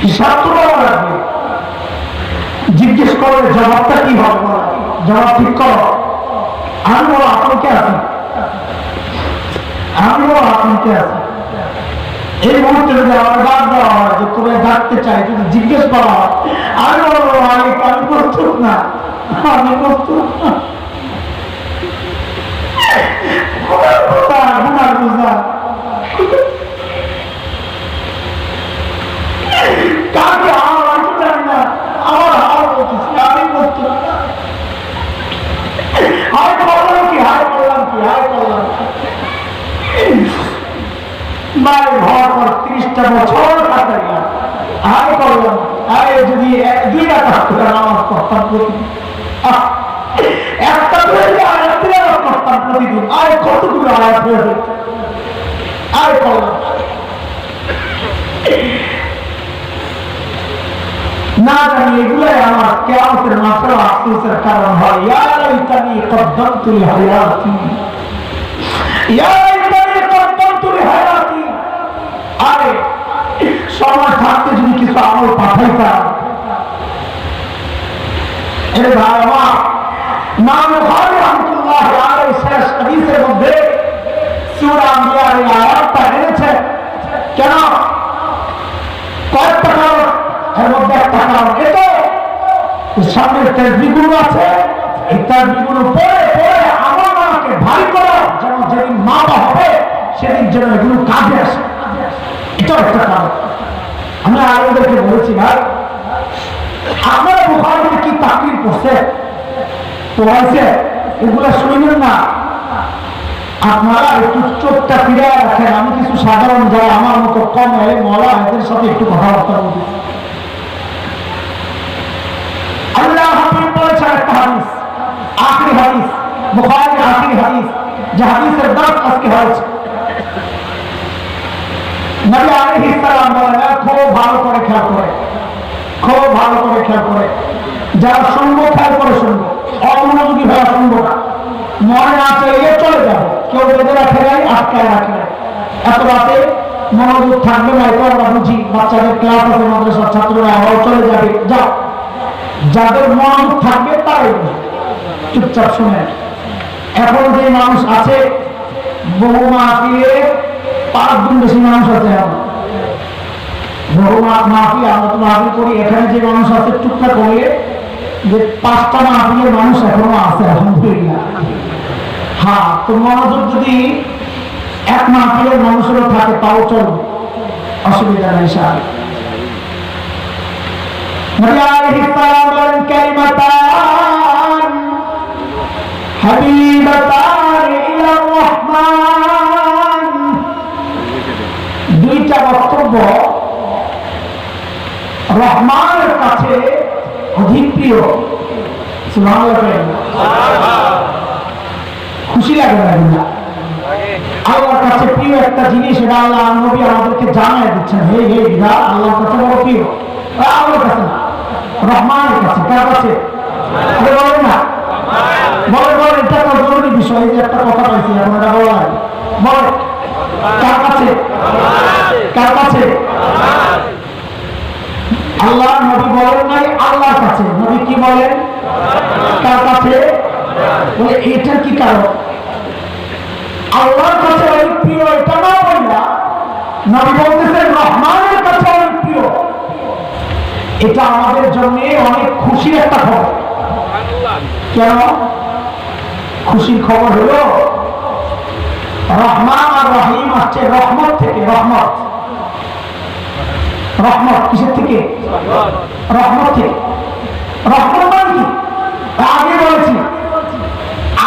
হিসাব তো দেওয়া লাগবে। জিজ্ঞেস করলে জবাবটা কি হবে? জবাব ঠিক করো। আমি বড় আতঙ্কে আছি, আমি বড় আতঙ্কে আছি। এই মুহূর্তে যদি আমার ডাক দেওয়া হয়, যে তোরে ডাকতে চাই, যদি জিজ্ঞেস করা হয়, আমি বলবো আমি প্রস্তুত না, আমি প্রস্তুত না। গুনার বোঝা কাকে আমার আমি জানি না, আমার হার বলতেছি আমি প্রস্তুত না। হায় করলাম কি, হায় করলাম কি, হায় করলাম কি। মায়ের ঘর পর 30টা বছর কাটাইয়া হায় করলাম, আরে যদি 2 রাকাত করে নামাজ পড়তাম প্রতিদিন, একটা করে আয়াত তিলাওয়াত করতাম প্রতিদিন, আরে কতগুলো আয়াত হয়ে যেত। আয় করলাম না জানি এগুলাই আমার কিয়ামতের মাঠে আফসোসের কারণ হয়। ইয়া লাইতানি কদ্দামতু লিহায়াতি, ইয়া লাইতানি কদ্দামতু লিহায়াতি। আরে সময় থাকতে যদি কিছু আমল পাঠাইতাম। এর ভাই আমার ইমাম বুখারী রাহমাতুল্লাহি আলাইহি শেষ হাদিসের মধ্যে সূরা আম্বিয়ার এই আয়াতটা এনেছে। কেন? কয়েকটা কারণ, এর মধ্যে একটা কারণ এটা সামনের তাসবিহগুলো আছে, এই তাসবিহগুলো পড়ে পড়ে আমার মাকে ভারী করা, যেন যেদিন মাপা হবে সেদিন যেন এগুলো কাজে আসে। এটা একটা কারণ। আমরা আলেমদেরকে বলেছি, ভাই আপনারা বুখারীতে কি তাকরীর করছে, পড়াইছে, এগুলো শুনেন না। আপনারা একটু চোখটা ফিরে রাখেন। আমি কিছু সাধারণ যারা আমার মতো কম মওলা এদের সাথে একটু কথাবার্তা বলছি। আল্লাহ হাবিব বলেছেন একটা হাদিস, আখরি হাদিস, বুখারীর আখরি হাদিস, যে হাদিসের দর্শ আজকে হয়েছে। নবী আলাইহিস সালাম বলেন, খুব ভালো করে খেয়াল করে, খুব ভালো করে খেয়াল করে, যারা শুনবো খেয়াল করে শুনবো, অমনোযোগী ভাবে শুনবো না, মনে না চাইলে চলে যাবে। কেউ বেঁধে রাখে নাই, আটকায় রাখে নাই। এত রাতে মনোযোগ থাকবে না, এটা আমরা বুঝি। বাচ্চাদের ক্লাস আছে, মাদ্রাসার ছাত্ররা আবার চলে যাবে, যাও। যাদের মনোযোগ থাকবে তারাই চুপচাপ শুনে। এখন যে মানুষ আছে, বহু মাহফিলে 5 গুণ বেশি মানুষ আছে। এখন বহু মাহফিল, আমরা তো মাহফিল করি, এখানে যে মানুষ আছে টুকটা করে যে 5টা মাহফিলের মানুষ এখনো আছে, আলহামদুলিল্লাহ। হ্যাঁ, তো মনোযোগ যদি 1 মাহফিলের মানুষেরও থাকে তাও চলবে, অসুবিধা নেই। নবী আলাইহিস সালাম বলেন, কালিমাতান হাবিবাতান ইলার রহমান। 2টা বক্তব্য রহমানের কাছে অধিক প্রিয়। খুশি লাগে না? আল্লাহর কাছে প্রিয় একটা জিনিস, এটা আল্লাহ নবী আমাদেরকে জানায় দিচ্ছেন। হে হে বিদা আল্লাহর কাছে বড় প্রিয়, আল্লাহর কাছে না, রহমানের কাছে। কার কাছে? বলেন না, বলে বলে, এটা একটা জরুরি বিষয়। যে একটা কথা পাইছি, এখন এটা বলা হয়, বলে কার কাছে? কার কাছে? আল্লাহ নবী বলেন নাই আল্লাহর কাছে, নবী কি বলেন? কার কাছে? বলে এটার কি কারণ? আল্লাহর কাছে অনেক প্রিয়, এটা না বললা নবী বলতেছেন রহমানের কাছে অনেক প্রিয়। এটা আমাদের জন্য অনেক খুশির একটা খবর। কেন খুশির খবর হলো? রহমান আর রহিম আসছে রহমত থেকে। রহমত, রহমত কিসের থেকে? রহমত থেকে। রহমত মানে কি? আগে বলেছি,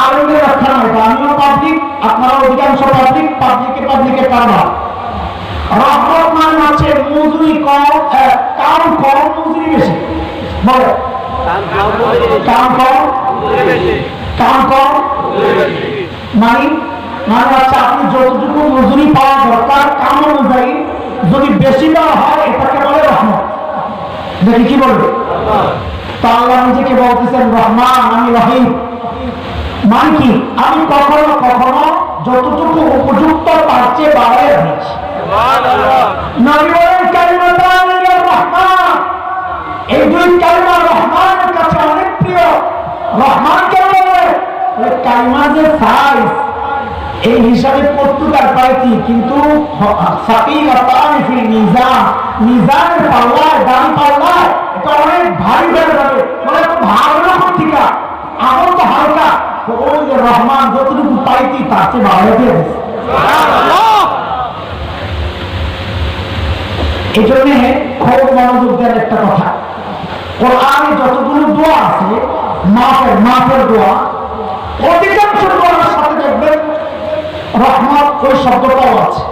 আলেমদের রক্ষা নয়, আমিও পাবলিক, আপনারা অধিকাংশ পাবলিক, পাবলিকে পারবা। রহমত মানে হচ্ছে মজুরি কম, কাম কম, মজুরি বেশি। বলে কাম কম, কাম কম মানে হচ্ছে আপনি যতটুকু মজুরি পাওয়া দরকার কাম অনুযায়ী যদি বেশি দেওয়া হয়, এটাকে বলে রহমত। দেখি কি বলবে? তা আল্লাহ নিজেকে বলতেছেন রহমান, আমি রহিম। মানে কি? আমি কখনো কখনো যতটুকু উপযুক্ত তার চেয়ে বাড়াইয়া দিচ্ছি। নবী বলেন কালিমাতান ইলার রহমান, এই দুই কালিমা রহমানের কাছে অনেক প্রিয়। রহমান কে বলে? কালিমা যে সাইজ এই হিসাবে প্রত্যুকার পাইতি, কিন্তু সাকিলাতান ফিল মিজান, মিজানের পাল্লায়, দাম পাল্লায় এটা অনেক ভারী হয়ে যাবে। মানে ভালো রকম টিকা, আমল তো হালকা। ওই যে রহমান যতটুকু পাইতি তার চেয়ে ভালো দিয়ে দিচ্ছে। এই জন্যে খুব মনোযোগ দেন একটা কথা, কোরআনে যতগুলো দোয়া আছে মাফের দোয়া, অধিকাংশ দোয়ার সাথে দেখবেন রহমত ওই শব্দটাও আছে।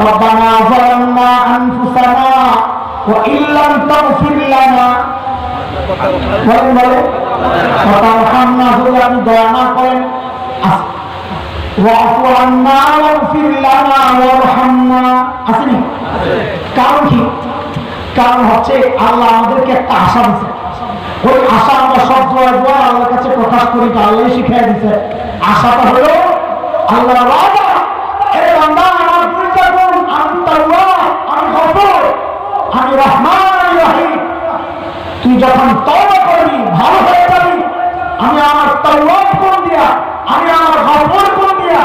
রব্বানা যালামনা আনফুসানা ওয়া ইল্লাম তাগফির লানা ওয়া তারহামনা, যদি আপনি দয়া না করেন, ওয়াফু আন্না ওয়াগফির লানা ওয়ারহামনা, আসেনি? কারণ কি? কারণ হচ্ছে আল্লাহ আমাদেরকে একটা আশা দিচ্ছে। ওই আশা আমরা সব দোয়া আল্লাহর কাছে প্রকাশ করি, আল্লাহ শিখিয়ে দিচ্ছে। আশাটা হলো আল্লাহ রাজা, এই বান্দা আমার দুইটা গুণ, আমি তাওয়াব, আমি গফুর, আমি রহমান, আমি রহিম। তুই যখন তওবা করবি ভালো হয়ে যাবি, আমি আমার তাওয়াব গুণ দিয়া, আমি আমার গফুর গুণ দিয়া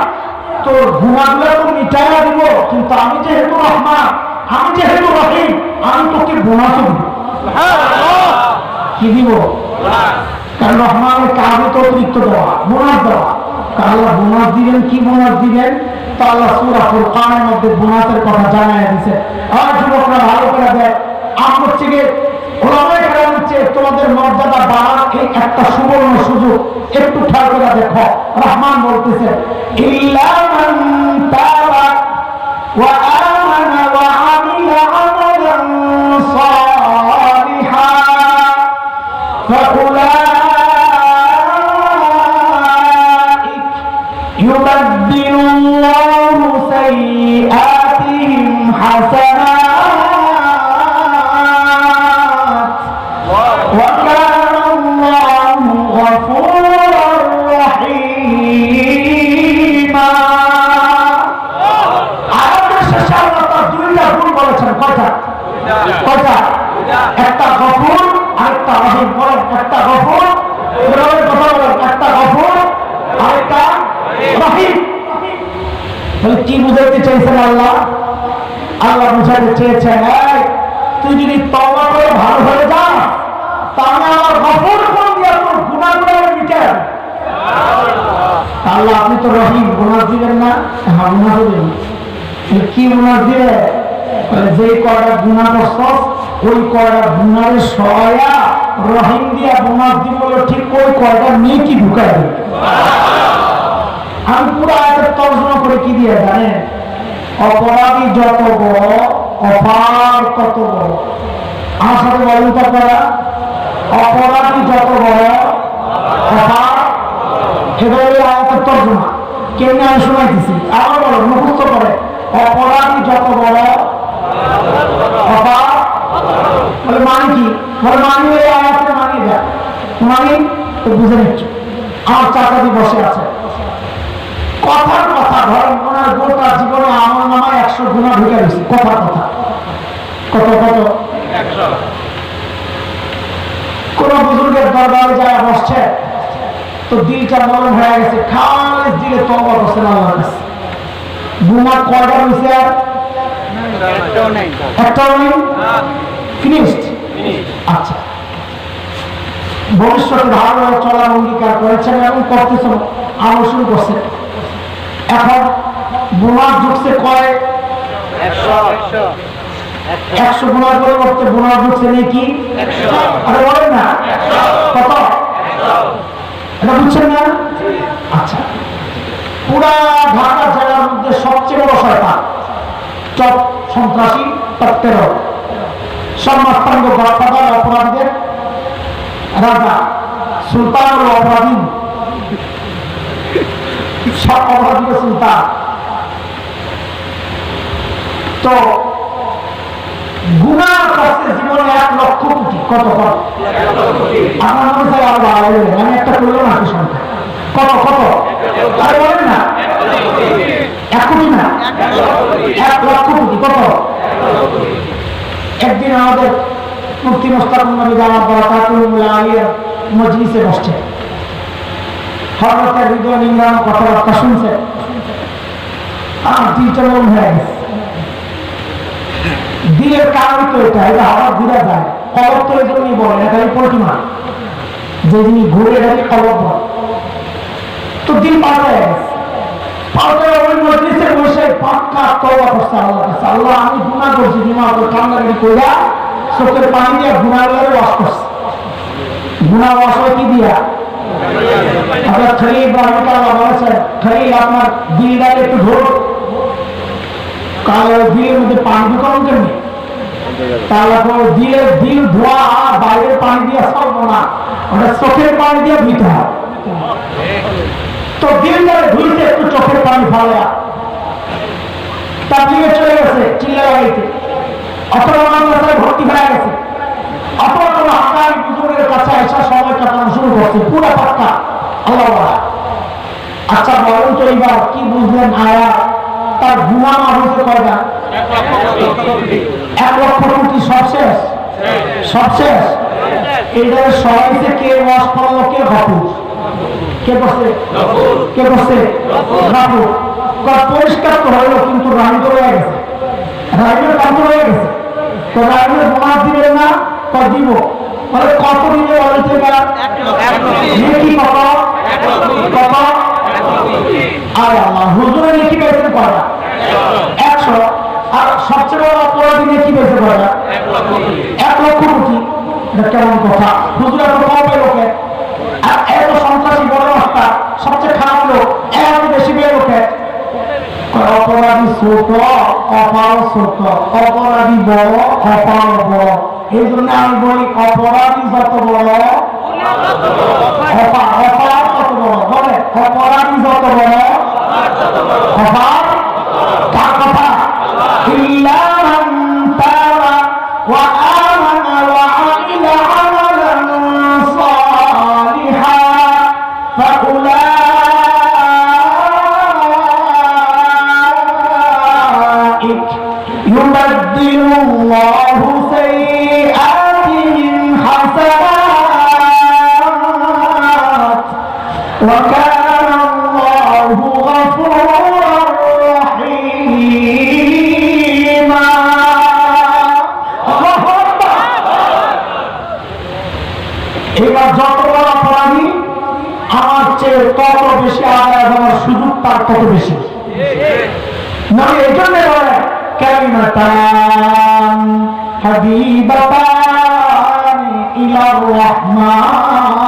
তোর গুনাহগুলো তো মিটাইয়া দিব। কিন্তু আমি যেহেতু রহমান, আমি যেহেতু রহিম, আমি তোকে বোনাস দিব। কি দিব? কারণ রহমানের কাজে তো অতিরিক্ত দেওয়া, বোনাস দেওয়া। আল্লাহ বোনাস দিবেন, কি বোনাস দিবেন? তা আল্লাহ সূরা ফুরকানের মধ্যে বোনাসের কথা জানায় দিয়েছে। আর যুবকরা ভালো করে দেয়, আমার থেকে ওলামায়ে কেরাম হচ্ছে তোমাদের মর্যাদা বাড়ার এই একটা সুবর্ণ সুযোগ। একটু খেয়াল করে দেখো, রহমান বলতেছে ইল্লা মান তাবা ওয়া আমানা ওয়া আমিলা আমালান সালিহা ফাউলাইক ইউবাদদিলুল্লাহু সাইয়্যাতিহিম হাসানাত ওয়া কানা আল্লাহু গফুরার রহিমা। আয়াতের শেষে আল্লাহ তার দুইটা গুণ বলেছেন। কয়টা? একটা গফুর আর একটা রহিম। বলেন একটা গফুর, কথা বলেন একটা গফুর আর একটা রহিম। তাহলে কি বুঝাইতে চাইছেন আল্লাহ? আল্লাহ বুঝাতে চেয়েছেন তুই যদি তওবা করে ভালো হয়ে যাস, তাহলে আমার গফুর গুণ দিয়ে তোর গুনাহগুলো মিটাই। আল্লাহ আপনি তো রহিম, বোনাস দিবেন না? হ্যাঁ বোনাস দিবেন। কি বোনাস দিবে? যে কয়টা গুনাহ করছস ওই কয়টা গুনাহের সয়া রহিম দিয়া বোনাস দিব, ঠিক ওই কয়টা নেকি ঢুকাই দেবে। আমি পুরো আয়াতের তর্জমা করে কি দিয়ে জানেন? অপরাধী যত বড় অপার তত বড়। আমার সাথে বলেন তো আপনারা, অপরাধী যত বড় অপার। এবার আয়াতের তর্জমা কেমনি আমি শোনাইতেছি, আবার বলো মুখস্থ করে। অপরাধী যত বড় অপার, বলে মানে কি? বলে মানে এই আয়াতের মানে দেয়, মানে তো বুঝে নিচ্ছ। আমার চাচাদি বসে আছে, কথার কথা ধরেন ওনার গোটা জীবনে আমার নামায় 100 গুনাহ ঢুকে গেছে। কথার কথা কত কত 100। কোন বুজুর্গের দরবারে যায় বসছে, তো দিলটা নরম হয়ে গেছে, খালিস দিলে তওবা করছেন আল্লাহর কাছে। গুনাহ কয়টা হইছে? আর একটাও নেই, ফিনিশড। আচ্ছা, ভবিষ্যতে ভালোভাবে চলার অঙ্গীকার করেছেন এবং করতেছেন, আমল শুরু করছেন। এখন বোনাস ঢুকছে কয়? 100 গুনার পরিবর্তে বোনাস ঢুকছে নাকি? আরে বলেন না কত? এটা বুঝছেন না? আচ্ছা, পুরা ঢাকা জেলার মধ্যে সবচেয়ে বড় শয়তান চক সন্ত্রাসী তত্ত্বের সর্বাস্তাঙ্গ গড়পাদার অপরাধীদের রাজা, সুলতান ও অপরাধী, সব অপরাধীদের সুলতান। তো গুনাহ করছে জীবনে 1 লক্ষ কোটি। কত কত? আমার মনে হয় আরো বাড়াই দেবেন, আমি একটা করলাম আর কি সংখ্যা কত কত? আরে বলেন না 1 কোটি না, 1 লক্ষ কোটি। একদিন আমাদের মুফতি মুস্তাকুম নবী জামাত বারাকাতুহুল্লাহ আলিয়া মজলিসে বসছে, হযরতের হৃদয় নিংড়ানো কথাবার্তা শুনছে, আমার দিলটা মন হয়ে গেছে। দিলের কারণ তো এটা আবার ঘুরে যায়, কলব তো এই জন্যই বলে, এটা পোল্ট্রি মার যে যিনি ঘুরে এটাকে কলব বলে। তো দিল পাল্টায় গেছে, পাল্টায় ওই মজলিসে বসে পাক্কা তওবা করছে আল্লাহর কাছে, আল্লাহ আমি গুনাহ করছি, গুনাহ করে কান্নাকাটি কইরা চোখের পানি দিয়ে গুনাহগুলোরে ওয়াশ করছে। গুনাহ ওয়াশ হয় কি দিয়া? আপনার খলিল ইব্রাহিম কাল্লাহ বলেছেন, খলিল আপনার দিলটাকে একটু ধরো, কারণ দিলের মধ্যে পানি ঢুকানো কেমনি? তারপর দিল ধোয়া বাইরের পানি দিয়ে চলবো না, ওটা চোখের পানি দিয়ে ধুইতে হয়। তো দিলটাকে ধুইতে একটু চোখের পানি ফালা, তার দিকে চলে গেছে চিল্লা লাগাইতে, অথবা মাদ্রাসায় ভর্তি হয়ে গেছে, অথবা কোনো হাকার বুজুর্গের কাছে এসে সময় কাটানো শুরু করছে পুরো পাক্কা আল্লাহ। আচ্ছা বলেন তো এইবার কি বুঝলেন আয়া? তার গুনাহ মাফ হইতে কয়টা? 1 লক্ষ কোটি। সব শেষ, সব শেষ। এটার সবাইকে কে ওয়াশ করলো? কে গাফুর? কে করছে? কে করছে? গাফুর। পরিষ্কার তো হইল, কিন্তু রাইম তো রয়ে গেছে, রাইমের কাম তো রয়ে গেছে। তো রাইমের বোনাস দিবেন না? দিব। মানে কত দিলে বলেন তো এবার? নেকি কত? কত? আর আল্লাহ হুজুরে নেকি পেয়েছে কয়টা? 100। আর সবচেয়ে বড় অপরাধী নেকি পেয়েছে কয়টা? 1 লক্ষ কোটি। এটা কেমন কথা? হুজুর এত কম পেল কে? আর এত সন্ত্রাসী বড় রাস্তা, সবচেয়ে খারাপ লোক এত বেশি পেল কে? অপরাধী ছোট, অপার ছোট, অপরাধী বড়, অপার বড়। এই জন্য আমি বলি অপরাধী যত বড়, অপার কত বড়। বলে অপরাধী যত বড়, অপার কার কথা? ইল্লা মান তাবা ওয়া আমানা ওয়া আমিলা আমালান সালিহা ফাউলাইক ইউবাদদিলুল্লাহু সাইয়্যাতিহিম হাসানাত ওয়া কানা আল্লাহু গফুরার রহিমা। এবার যত বড় অপরাধী আমার চেয়ে তত বেশি আদায় হওয়ার সুযোগ তার তত বেশি। না এই জন্য বলে কালিমাতান হাবিবাতান ইলার রহমান।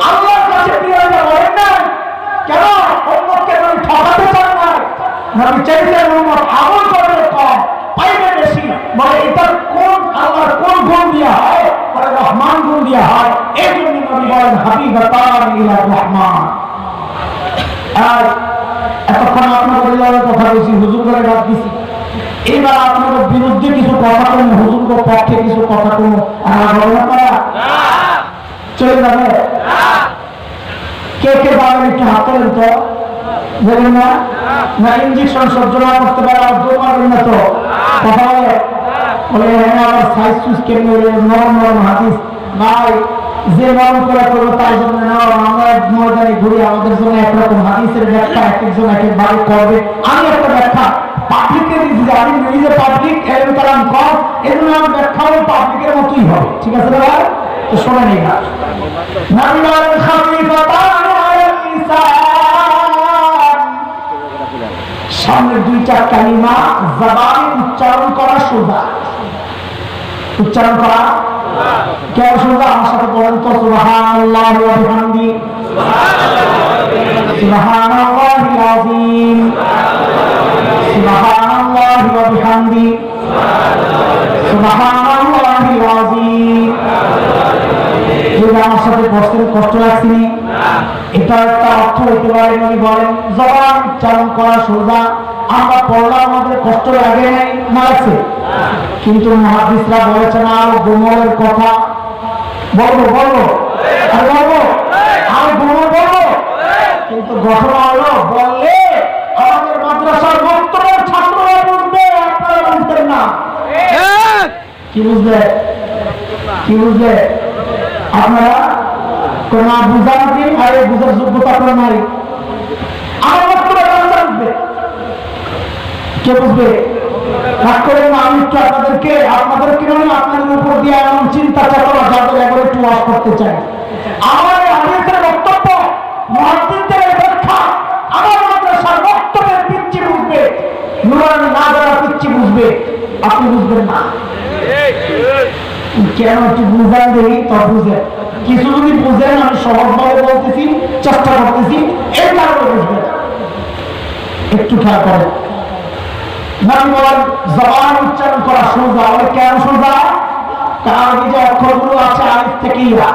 আল্লাহর কাছে প্রিয় বলেন না কেন? উম্মতকে নবী ঠকাতে চান না, নবী চাইছেন উম্মত আমল করবে কম, পাইবে বেশি। বলে এটা কোন আল্লাহর কোন গুণ দিয়া হয়? বলে রহমান গুণ দিয়া হয়। এই জন্য নবী বলেন হাবিবাতান ইলার রহমান। আর এতক্ষণ আপনাদের কথা বলছি, হুজুর করে বাদ দিছি। এবার আপনাদের বিরুদ্ধে কিছু কথা কম, হুজুর পক্ষে কিছু কথা কম, চলে যাবে? কে কে যাবেন একটু হাত তোলেন তো। বলেন না না ইঞ্জেকশন সহ্য না করতে পারে আর দৌড় মারবেন না তো? কথা বলে বলে হ্যাঁ আবার সাইজ সুইজ কেমনি নরম নরম হাদিস ভাই, যে নরম করে করবো তার জন্য আমরা ময়দানে ঘুরি, আমাদের জন্য একরকম হাদিসের ব্যাখ্যা এক একজন এক একভাবে করবে। আমি একটা ব্যাখ্যা পাবলিককে দিচ্ছি, আমি নিজে পাবলিক এর কারণ কম, এই জন্য আমার ব্যাখ্যা হবে পাবলিকের মতোই হবে। ঠিক আছে না ভাই? তো শোনেন এই গাছ সামনে 2টা কালিমা জবানে উচ্চারণ করা সোজা, উচ্চারণ করা কেন সোজা? আমার সাথে বলেন তো সুবহানাল্লাহি ওয়া বিহামদিহি, সুবহানাল্লাহিল আযীম, সুবহানাল্লাহি ওয়া বিহামদিহি, সুবহানাল্লাহিল আযীম। যদি আমার সাথে বসতে কষ্ট লাগছে, এটা একটা অর্থ হইতে পারে। উনি বলেন জবান উচ্চারণ করা সোজা, আমরা পড়লাম আমাদের কষ্ট লাগে নাই, না লাগছে? কিন্তু মুহাদ্দিসরা বলেছেন আরো গোমরের কথা। বলবো বলবো আর বলবো আর গোমর বলবো, কিন্তু ঘটনা হলো বললে আমাদের মাদ্রাসার বক্তব্যের ছাত্ররা বুঝবে, আপনারা বুঝবেন কি বুঝলে? কি বুঝলে? আপনারা কোন বুঝান কি? আরে বুঝার যোগ্যতা আপনার নাই। আমার বক্তব্য বুঝবে কে? বুঝবে? রাগ করেন না, আমি একটু আপনাদেরকে নয়, আপনাদের উপর দিয়ে এমন চিন্তা চেতনা যাদের একবার একটু ওয়াজ করতে চাই। আমার এই হাদিসের বক্তব্য, মুহাদ্দিসদের এই ব্যাখ্যা আমার মাদ্রাসার বক্তব্যের পিচ্ছি বুঝবে, নুরানি না যারা পিচ্ছি বুঝবে, আপনি বুঝবেন না। কেন একটু বুঝান দেই তো বুঝেন, কিছু যদি বুঝেন আমি সহজভাবে বলতেছি, চেষ্টা করতেছি, এই কারণে বুঝবেন। একটু খেয়াল করেন, নবী বলেন জবান উচ্চারণ করা সোজা। বলে কেন সোজা? কারণ এই যে অক্ষরগুলো আছে আলিফ থেকে ইয়া,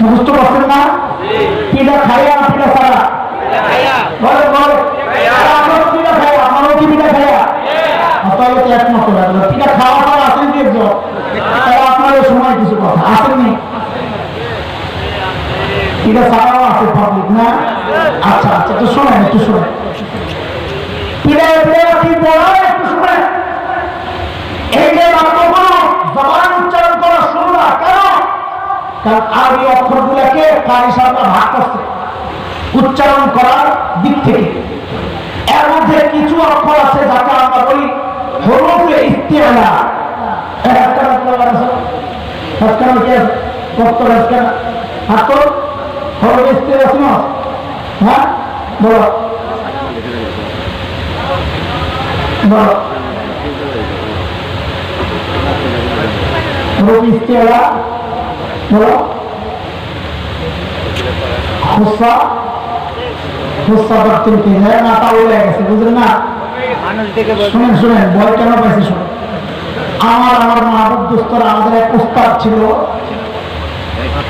বুঝতে পারছেন না? পিঠা খাইয়া না পিঠা ছাড়া? বলে বলে আমারও পিঠা খাইয়া, আমারও কি পিঠা খাইয়া? তাহলে তো একমত লাগলো, পিঠা খাওয়া ছাড়া আসেন কি একজন? তাহলে আপনাদের সময় কিছু কথা আসেননি, পিঠা ছাড়াও আছে পাবলিক না? আচ্ছা আচ্ছা, একটু শোনেন, একটু শোনেন। পিড়ায় পিড়ায় কি পড়ায় একটু শুনে। এই যে বাক্যগুলো জবান উচ্চারণ করা শুরু না কেন? কারণ আরবি অক্ষরগুলোকে কারি সাহেবরা ভাগ করছে উচ্চারণ করার দিক থেকে। এর মধ্যে কিছু অক্ষর আছে যাকে আমরা বলি হরফে ইস্তিআলা। হরফে ইস্তিআলা, হ্যাঁ বলো বলো বুঝলেন না? শুনেন শুনেন, ভয় কেন পাইছে শুনেন। আমার মাহবুব দোস্তরা, আমাদের এক উস্তাদ ছিল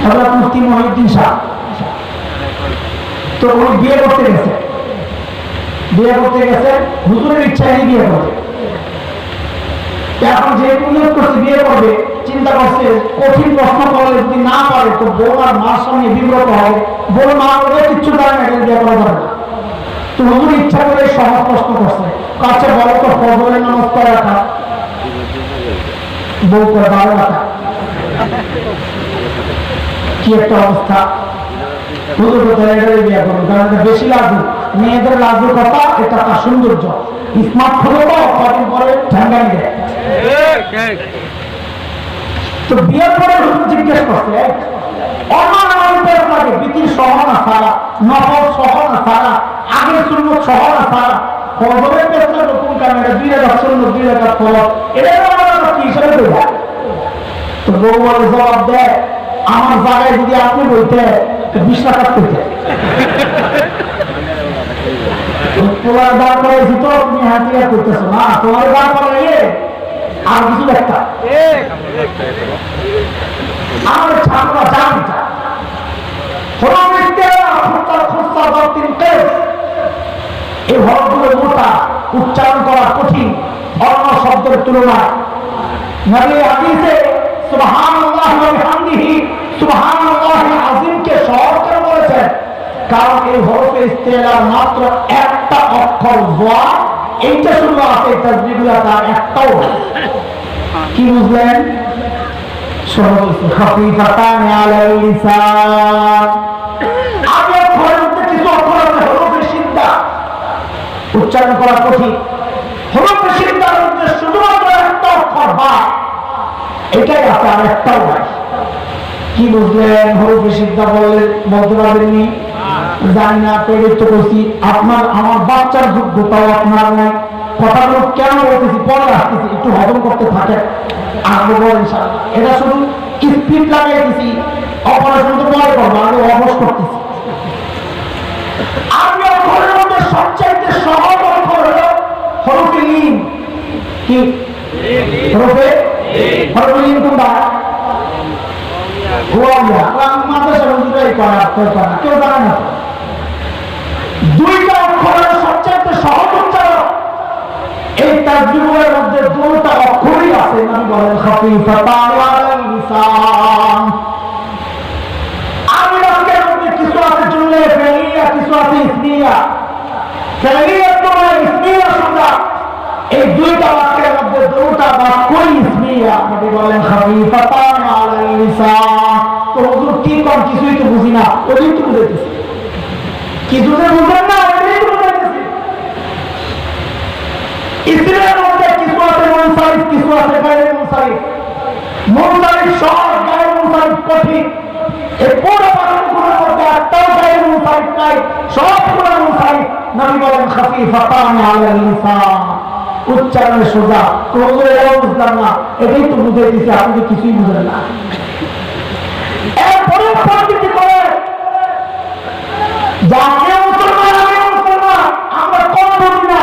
হযরত মুফতি মহিউদ্দিন শাহ। তো উনি বিয়ে করতে গেছে, হুজুরের ইচ্ছায় বিয়ে করবে। এখন যেহেতু নিয়োগ করছে বিয়ে করবে, চিন্তা করছে কঠিন প্রশ্ন করলে যদি না পারে তো বউ আর মার সঙ্গে বিব্রত হবে, বউ মা বলে কিচ্ছু জানে না, বিয়ে করা যাবে না। তো হুজুর ইচ্ছা করে সহজ প্রশ্ন করছে, কাছে বলো তো ফজরের নামাজ কয় রাকাত? বউ করে 12 রাকাত। কি একটা অবস্থা! হুজুর তো এটাই বিয়ে করবে, কারণ এটা বেশি লাগবে। মেয়েদের লাগবে কথা, এটা তার সৌন্দর্য। স্মার্টফোনে তো কদিন পরে ঠ্যাঙ্গানি দেয়। তো বিয়ের পরে হুজুর জিজ্ঞেস করছে, অনারামের লাগে বিতির সহনা ছাড়া, নফল সহনা ছাড়া, আগের সুন্নত সহনা ছাড়া, ফজরের পেছনে নতুন ক্যামেরা 2 রাকাত সুন্নত 2 রাকাত ফরজ, এটা আমরা কি হিসেবে দেব? তো বউ বলে জবাব দেয়, আমার জায়গায় যদি আপনি বলতে 20 রাকাত করতে। তোমার দাঁড় করাইছি তো তুমি হাতিয়ার করতেছো না, তোমার দাঁড় করাইলে আর কিছু একটা আমাদের ছাত্ররা জানতে চায়। এই হরফগুলো মোটা, উচ্চারণ করা কঠিন অন্য শব্দের তুলনায়। নবী হাদিসে সুবহানাল্লাহ ওয়া বিহামদিহি সুবহানাল্লাহিল আযীমকে সহজ করে বলেছেন, কারণ এই হরফে ইস্তিআলার মাত্র একটা অক্ষর ওয়া, এইটা শুধু আছে তাসবিহগুলো, তার একটাও কি বুঝলেন? সহজ খাফিফাতান আলাল লিসান। আগে হরফে কিছু অক্ষর আছে হরফে সিদ্ধা, উচ্চারণ করা কঠিন। হরফে সিদ্ধার মধ্যে শুধুমাত্র একটা অক্ষর বা, এটাই আছে, আর একটাও নাই। কি বুঝলেন? হরফে সিদ্ধা বলতে পারবেননি? জানি না, পেরিত করছি। আপনার আমার বাচ্চার যোগ্যতাও আপনার নাই। কথাগুলো কেন বলতেছি পরে আসতেছি, একটু হজম করতে থাকে। আগে বলেন এটা শুধু স্পিড লাগাই দিছি, অপারেশন তো পরে করবো, আগে অবশ করতেছি। আমি অক্ষরের মধ্যে সবচাইতে সহজ অক্ষর হলো হরফে লিন। কি হরফে লিন? কোনটা? কেউ জানে না। 2টা অক্ষরের সবচেয়ে সহজ উচ্চারণ, এই তাসবিহের মধ্যে 2টা অক্ষরই আছে। নবী বলেন খাফিফাতান আলাল লিসান। আরবির মধ্যে কিছু আছে জুমলা ফি'লিয়া, কিছু আছে ইসমিয়া। ফি'লিয়া তো ইসমিয়া শুনলা, এই 2টা বাক্যের মধ্যে 2টা বাক্যই ইসমিয়া। নবী বলেন খাফিফাতান আলাল লিসান। তো হুজুর কি কোন কিছুই তো বুঝি না, ওই তো বুঝাইতেছি। কিছু যে বুঝেন না ওই তো বুঝাইতেছি। ইসলামের মধ্যে কিছু আছে মুনসারিফ, কিছু আছে গায়রে মুনসারিফ। মুনসারিফ সহজ, গায়রে মুনসারিফ কঠিন। এই পুরো বাক্যগুলোর মধ্যে একটাও গায়রে মুনসারিফ নাই, সবগুলো মুনসারিফ। নবী বলেন খাফিফাতান আলাল লিসান, উচ্চারণে সোজা। তো হুজুর এটাও বুঝলাম না, এটাই তো বুঝাইতেছি, আপনি তো কিছুই বুঝলেন না। এরপরে পরিস্থিতি করে যাকে মুসলমান আমি মুসলমান, আমরা কম বুঝি না,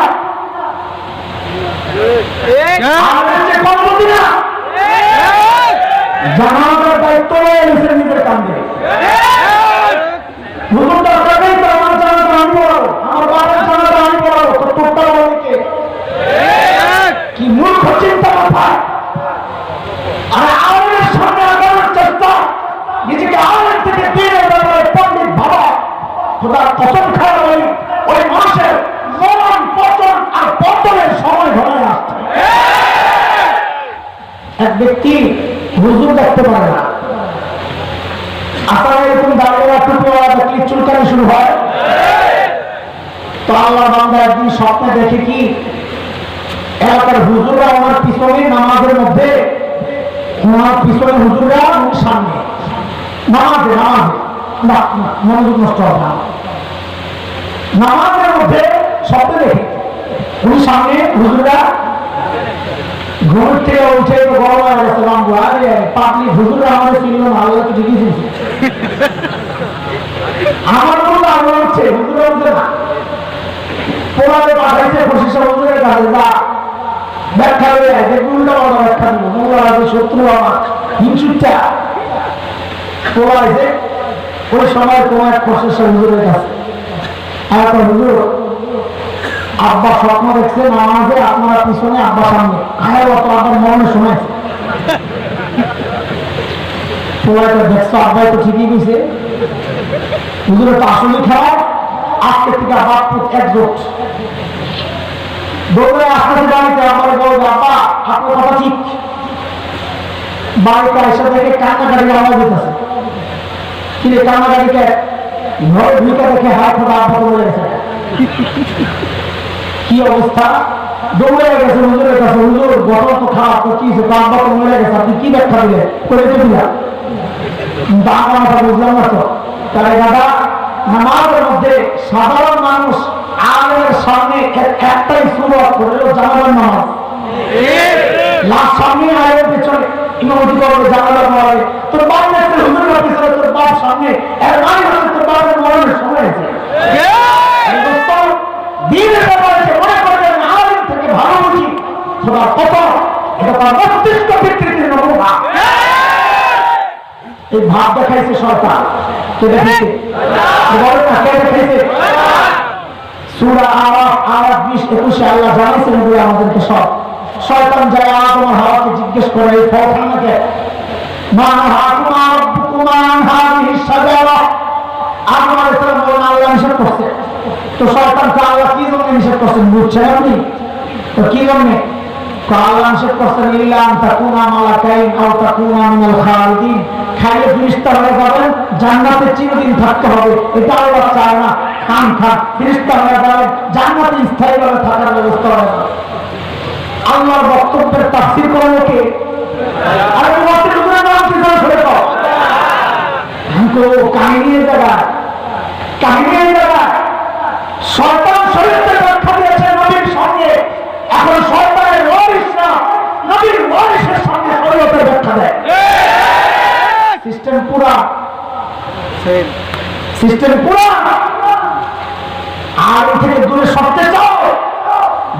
কম বুঝি না। জানানোর দায়িত্ব নিয়েছে নিজের কান্দে। হুজুর দরকারই তো আমার জানাটা আমি বলাবো, আমার বাবার জানাটা আমি বলাবো, তো তোরটা বলকে কি মূর্খ চিন্তা কথা। আর আওয়ামের সামনে আগানোর চেষ্টা, নিজেকে আওয়ামের থেকে দিনের ব্যাপারে পণ্ডিত ভাবা, খোদার কসম খাওয়া বলি, ওই মানুষের মরণ পতন আর পতনের সময় ধরে আসছে। এক ব্যক্তি হুজুর দেখতে পারে না, আসলে এরকম দাঁড়িয়ে টুপিওয়ালা দেখলে চুলকানি শুরু হয়। তো আল্লাহ বান্দা একদিন স্বপ্নে দেখে কি এলাকার হুজুররা আমার পিছনে নামাজের মধ্যে, ওনার পিছনে হুজুররা উনি সামনে নামাজে নামাজে না মনোযোগ নষ্ট হবে না, নামাজের মধ্যে স্বপ্নে দেখে উনি সামনে হুজুররা ঘুম থেকে উঠে তো গরম হয়ে গেছে, বাবু আরে পাতলি হুজুররা আমাদের চিনল না, আল্লাহ তো ঠিকই চিনছে। আমার মতো আগ্রহ হচ্ছে হুজুরা উঠছে না, পোড়াতে পাঠাইছে প্রশিক্ষণ হুজুরের কাছে, যা ব্যাখ্যা হয়ে যায়, দেখুন উল্টা পাল্টা ব্যাখ্যা দিব, মোল্লা আছে শত্রু আমার হিংসুচ্ছা পোড়াইছে। ওই সময় তোমার প্রশিক্ষণ হুজুরের কাছে একটা হুজুর আব্বা স্বপ্ন দেখছে নামাজে আপনারা পিছনে আব্বা সামনে, আয় অত আব্বার মনে শুনেছে। পোড়াইটা দেখছো আব্বাই তো ঠিকই গেছে, হুজুরের তো আসলে খেলা। আজকে থেকে বাপ একজোট দৌড়ে আসতে বাড়িতে আমার বলবে আব্বা আপনার কথা ঠিক। বাড়িতে এসে দেখে কান্নাকাটি আওয়াজ দিতেছে, কিন্তু কান্নাকাটিকে ঘরে ঢুকে দেখে হাত ফোটা আব্বা চলে গেছে। কি অবস্থা, দৌড়ে গেছে হুজুরের কাছে, হুজুর ঘটনা তো খারাপ, তো কি হয়েছে, আব্বা তো মরে গেছে, আপনি কি ব্যাখ্যা দিলেন করে তো দিলাম। আমার কথা বুঝলাম না তো। তাহলে দাদা নামাজের মধ্যে সাধারণ মানুষ আলের সামনে একটাই সুরত করে জানালার নামাজ, লাস্ট সামনে আয়ের পেছনে ইমামতি করবে জানালার নামাজে। তোর বাপ দেখতে হুজুরের পিছনে, তোর বাপ সামনে, এর মানে হচ্ছে তোর বাপের মরণের সময় আছে। দিনের ব্যাপারে যে মনে করবেন আলেম থেকে ভালো বুঝি, তোমার কত এটা তার মস্তিষ্ক বিকৃতির নমুনা। এই ভাব দেখাইছে সরকার, কে দেখাইছে বলেন না, কে দেখাইছে? সূরা আরাফ আয়াত 20-21 আল্লাহ জানাইছেন বলে আমাদেরকে সব। শয়তান যায় আদম আর হাওয়াকে জিজ্ঞেস করে এই ফল খান না কে, মা নাহাকুমা রাব্বুকুমা আন হাযিহি শাজারা। আদম আলাইহিস সালাম বলেন আল্লাহ নিষেধ করছে। তো শয়তান কে আল্লাহ কি জন্য নিষেধ করছেন বুঝছেন আপনি? তো কি জন্য আল্লাহ নিষেধ করছেন? ইল্লা আন তাকুনা মালাকাইন আও তাকুনা মিনাল খালিদিন, খাইলে ফেরেশতা হয়ে যাবেন, জান্নাতে চিরদিন থাকতে হবে, এটা আল্লাহ চায় না। খান খান ফেরেশতা হয়ে যাবেন, জান্নাতে স্থায়ীভাবে থাকার ব্যবস্থা হবে। আল্লাহর বক্তব্যের তাফসীর করেন কে? আর বক্তব্যের নাম কি জানো? ছোট তো কাহিনীর জায়গা, কাহিনীর জায়গা। শয়তান শরীয়তের ব্যাখ্যা দিয়েছে নবীর সঙ্গে, এখন শয়তানের ওয়ারিসরা নবীর ওয়ারিসের সঙ্গে শরীয়তের ব্যাখ্যা দেয়। সিস্টেম পুরা, সিস্টেম পুরা। আর থেকে দূরে সরতে চাও,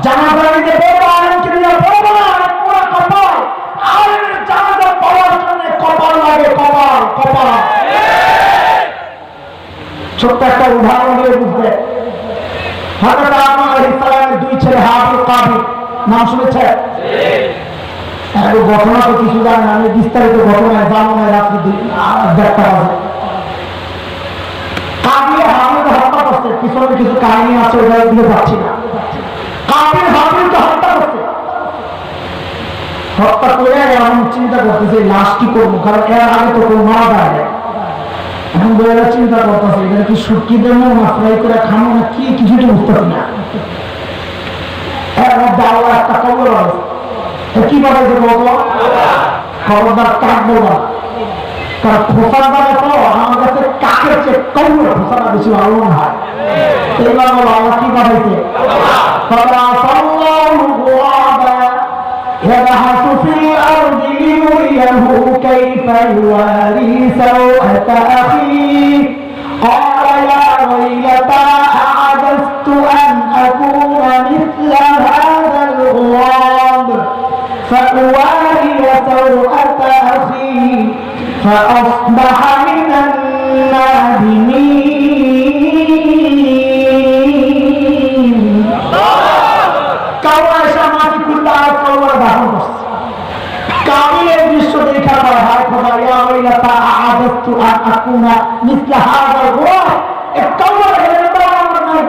জানাজা নিতে বলবো, আলেমকে নিয়ে বলবো না, পুরা কপাল। আলেমের জানাজা পাওয়ার জন্য কপাল লাগে, কপাল কপাল। ছোট্ট একটা উদাহরণ দিয়ে বুঝবে। হযরত আদম আলাইহিস সালামের দুই ছেলে হাবিল কাবিল, নাম শুনেছে? ঘটনা তো কিছু জানেন, আমি বিস্তারিত ঘটনায় জানো না, রাত্রি 1:30 বাজে কাবিল হাবিলকে হত্যা করছে। পিছনে কিছু কাহিনী আছে, ওইটার দিকে যাচ্ছি না। কাবিল হাবিলকে হত্যা করছে। হত্যা করে এমন চিন্তা করতেছে লাশ কি করবো, কারণ এর আগে তো কেউ মারা যায়। এখন বইয়েরা চিন্তা করতেছে এটা কি শুটকি দেবো না ফ্রাই করে খাবো না কি, কিছুটা বুঝতেছি না। এর মধ্যে আল্লাহ একটা কবর আছে, কি বানাইছে বলবো, খবরদার কাক বলবা, কারণ খোসার দ্বারা তো আমার কাছে কাকের চেয়ে কবর খোসাটা বেশি ভালো মনে হয়। এইবার বলো আল্লাহ কি বানাইছে, يبحث في الأرض ليريه كيف يواري سوءة أخيه قال يا ويلتى أعجزت أن أكون مثل هذا الغراب فأواري سوءة أخي فأصبح من النادمين। কামিলের দৃশ্য দেখা হয় হায় খোদা ইয়া ওয়াইলাতা আ'আদাতু আন আকুনা মিসলা হাযাল গুরাব, একটা বড় হেলটা আমার নাই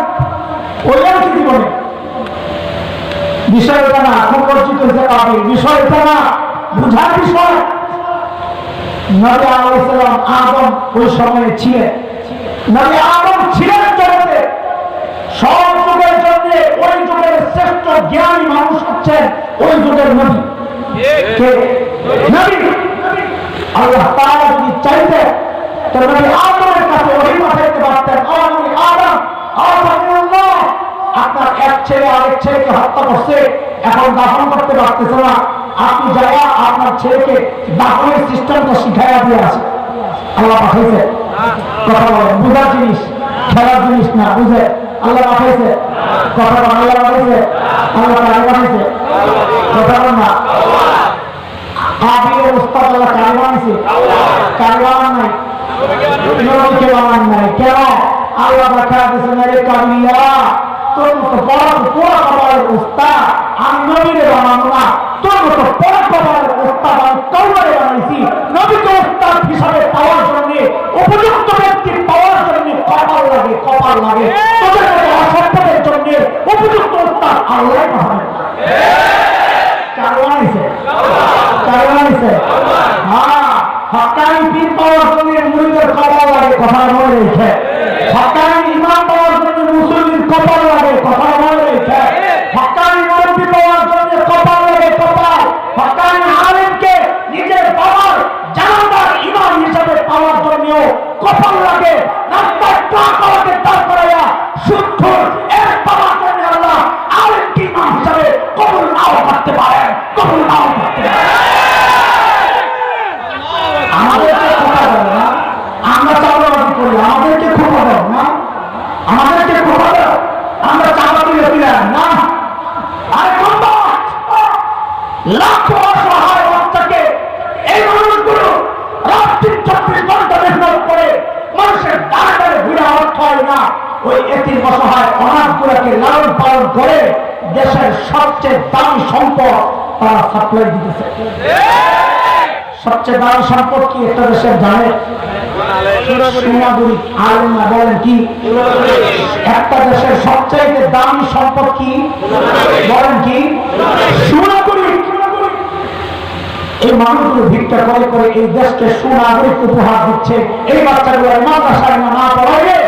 ওইটা কি বলে বিষয়টা না, খুব পরিচিত হয়েছে কামিল বিষয়টা না, বুঝার বিষয়। নবী আলাইহিস সালাম আদম ওই সময়ে ছিলেন, নবী আদম ছিলেন জগতে, সব যুগের জন্য ওই যুগের শ্রেষ্ঠ জ্ঞানী মানুষ হচ্ছেন ওই যুগের নবী। আল্লাহ তাআলা যদি চাইতেন তো নবী আদমের কাছে ওহী পাঠাইতে পারতেন, আদম আল্লাহ আপনার এক ছেলে আরেক ছেলেকে হত্যা করছে, এখন দাফন করতে পারতেছে না, আপনি যাইয়া আপনার ছেলেকে দাফনের সিস্টেমটা শিখাইয়া দিয়ে আসে। আল্লাহ পাঠাইছে, কথা বলেন, বুঝার জিনিস, খেলার জিনিস না, বুঝে আল্লাহ পাঠাইছে, কথা বলেন, আল্লাহ পাঠাইছে, আল্লাহ কারে পাঠাইছে, কথা বলেন না। আবির উস্তাদ আল্লাহ কারে বানাইছে, কারে বানান নাই, নবীকে বানান নাই। কেন? আল্লাহ দেখা দিয়েছেন রে কাবিলা তোর মতো বড় পুরা কবরের উস্তাদ আমি নবীরে বানাবো না, তোর মতো বড় কবরের উস্তাদ আমি কবরে বানাইছি। নবীকে উস্তাদ হিসাবে পাওয়ার জন্য, উপযুক্ত ব্যক্তি পাওয়ার জন্য কপাল লাগে, কপাল লাগে। তোদের মতো অসভ্যদের জন্য উপযুক্ত উস্তাদ আল্লাহ বানাবেন না। কারণ আছে, কারণ আছে, হ্যাঁ হকানি পীর পাওয়ার জন্য মুরিদের কপাল লাগে, কথা মনে রেখে। হকানি ইমাম পাওয়ার জন্য মুসলিমের কপাল লাগে, কথা মনে রেখে। হকানি মুরব্বি পাওয়ার জন্য কপাল লাগে, কপাল। হকানি আলেমকে নিজের বাবার জানাজার ইমাম হিসাবে পাওয়ার জন্য কপাল লাগে। রাস্তায় ট্রাক আমাকে দাঁড় করাইয়া শুদ্ধ এর পাওয়ার জন্য আল্লাহ আলেমকে ইমাম হিসাবে কবুল নাও করতে পারেন, কবুল নাও করতে পারেন। আমাদেরকে খোঁপা দেব না, আমরা চাঁদাবাজি করি, আমাদেরকে খোঁপা দেব না, আমাদেরকে খোঁপা দেব, আমরা চাঁদাবাজি লেখিলাম না। আরে লাখো অসহায় বাচ্চাকে এই মানুষগুলো রাত্রি 24 ঘন্টা মেহনত করে মানুষের দ্বারে দ্বারে ঘুরে অর্থ হয় না, ওই এতিম অসহায় অনাথগুলোকে লালন পালন করে দেশের সবচেয়ে দামি সম্পদ তারা সাপ্লাই দিতেছে। সবচেয়ে দামি সম্পদ কি একটা দেশের জানে? সোনাগুড়ি। আলেমরা বলেন কি? একটা দেশের সবচাইতে দামি সম্পদ কি বলেন কি? সোনাগুড়ি। এই মানুষগুলো ভিক্ষা করে করে এই দেশকে সোনাগরিক উপহার দিচ্ছে। এই বাচ্চাগুলো মাদ্রাসায় না পড়াইলে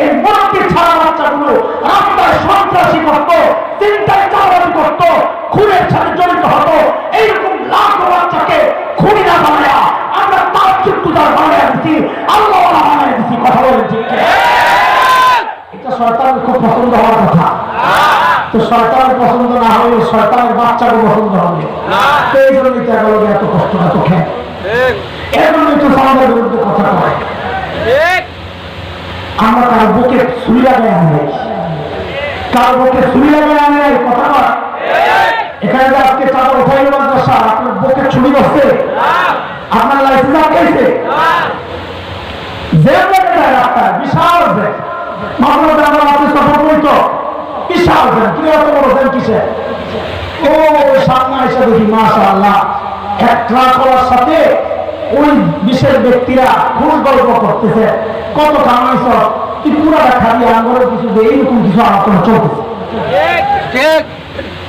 এই মুরব্বী ছাড়া বাচ্চাগুলো রাস্তায় সন্ত্রাসী করতো, চিন্তায় চালানি করতো, খুনের সাথে জড়িত হতো। এইরকম লাখো বাচ্চাকে খুনি না বানায়া আমরা তার চুক্তুদার বানাইয়া দিচ্ছি, আল্লাহ বানাইয়া দিচ্ছি। কথা বলেন ঠিক? এটা সরকারের খুব পছন্দ হওয়ার কথা। তো সরকারের পছন্দ না হলে সরকারের বাচ্চাকে পছন্দ হবে, এই জন্যই তো এত কষ্ট, এত খেয়ে, এর জন্যই তো সমাজের বিরুদ্ধে কথা কয়। আমরা কার বুকে ছুরি লাগাই আনি, কার বুকে ছুরি লাগাই আনি কথা কয়। এখানে যে আজকে চাঁদা উঠাইল মাদ্রাসা, আপনার বুকে ছুরি বসছে, আপনার লাইসেন্স আটকাইছে, জেল লেগে যায় রাস্তায়, বিশাল জেল। মামলাতে আমরা অফিস সফর করি তো বিশাল জেল। কি এত বড় জেল কিসে? ও সামনে এসে দেখি মাশাআল্লাহ এক ট্রাকওয়ালার সাথে ওই বিশেষ ব্যক্তিরা খুব গল্প করতেছে, কত কামাইছ তুই পুরাটা খাবি, আঙ্গরের কিছু দিয়ে এইরকম কিছু আলোচনা চলতেছে।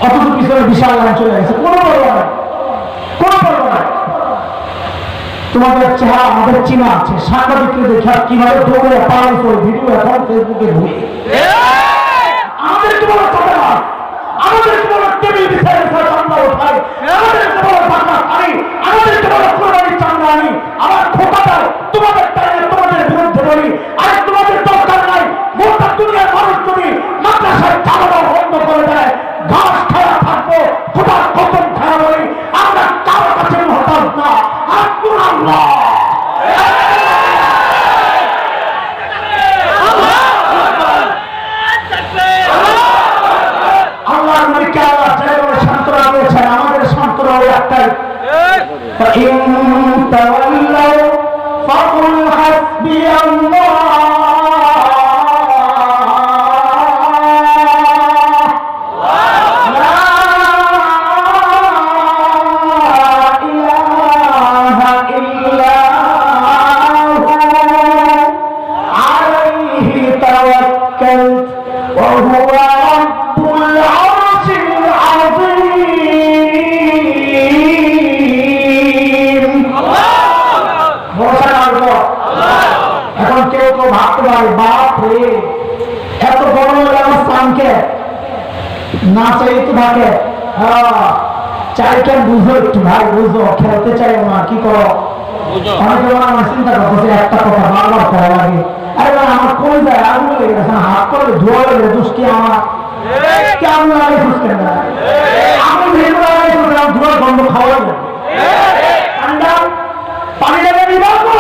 অথচ পিছনে বিশাল লাইন চলে গেছে, কোনো বড় কোনো পর্ব নাই। তোমাদের চেহারা আমাদের চিনা আছে, সাংবাদিকদের দেখা কিভাবে দৌড়ে পালন করে ভিডিও এখন ফেসবুকে ঢুকে আমাদের কি বলো থাকে না, আমাদের কি বলো টেবিল বিছায় চান্দা ওঠায়, আমাদের কি বলো টাকা খাই, আমাদের কি বলো কোরবানির চান্দা আনি, আমার খোকাটায় তোমাদের টাইমে তোমাদের বিরুদ্ধে বলি। আর তোমাদের দরকার নাই, গোটা দুনিয়ার মানুষ যদি মাদ্রাসায় চালানো বন্ধ করে দেয়, ঘাস খাওয়া থাকবো, খোদার কসম খাওয়া বলি, আমরা কারো কাছে মহতাজ না। আল্লাহ আল্লাহর নবীকে আল্লাহ যেভাবে সান্ত্বনা দিয়েছেন, আমাদের সান্ত্বনা ওই একটাই, فإن تولوا فقل حسبي الله না চাই তো থাকে চাইটা বুঝো একটু ভাই, বুঝো খেলতে চাই না কি করো, অনেকে আমার চিন্তা করতেছে একটা কথা বারবার করা লাগে। আরে ভাই আমার কোন যায় আগুন লেগে গেছে, হাত করলে ধোয়া লেগে দোষ কি আমার, কেমন লাগে বুঝতেন না, আগুন ভেতরে লাগে ধোয়ার গন্ধ খাওয়া যাবে, ঠান্ডা পানি লাগে নিবাবো।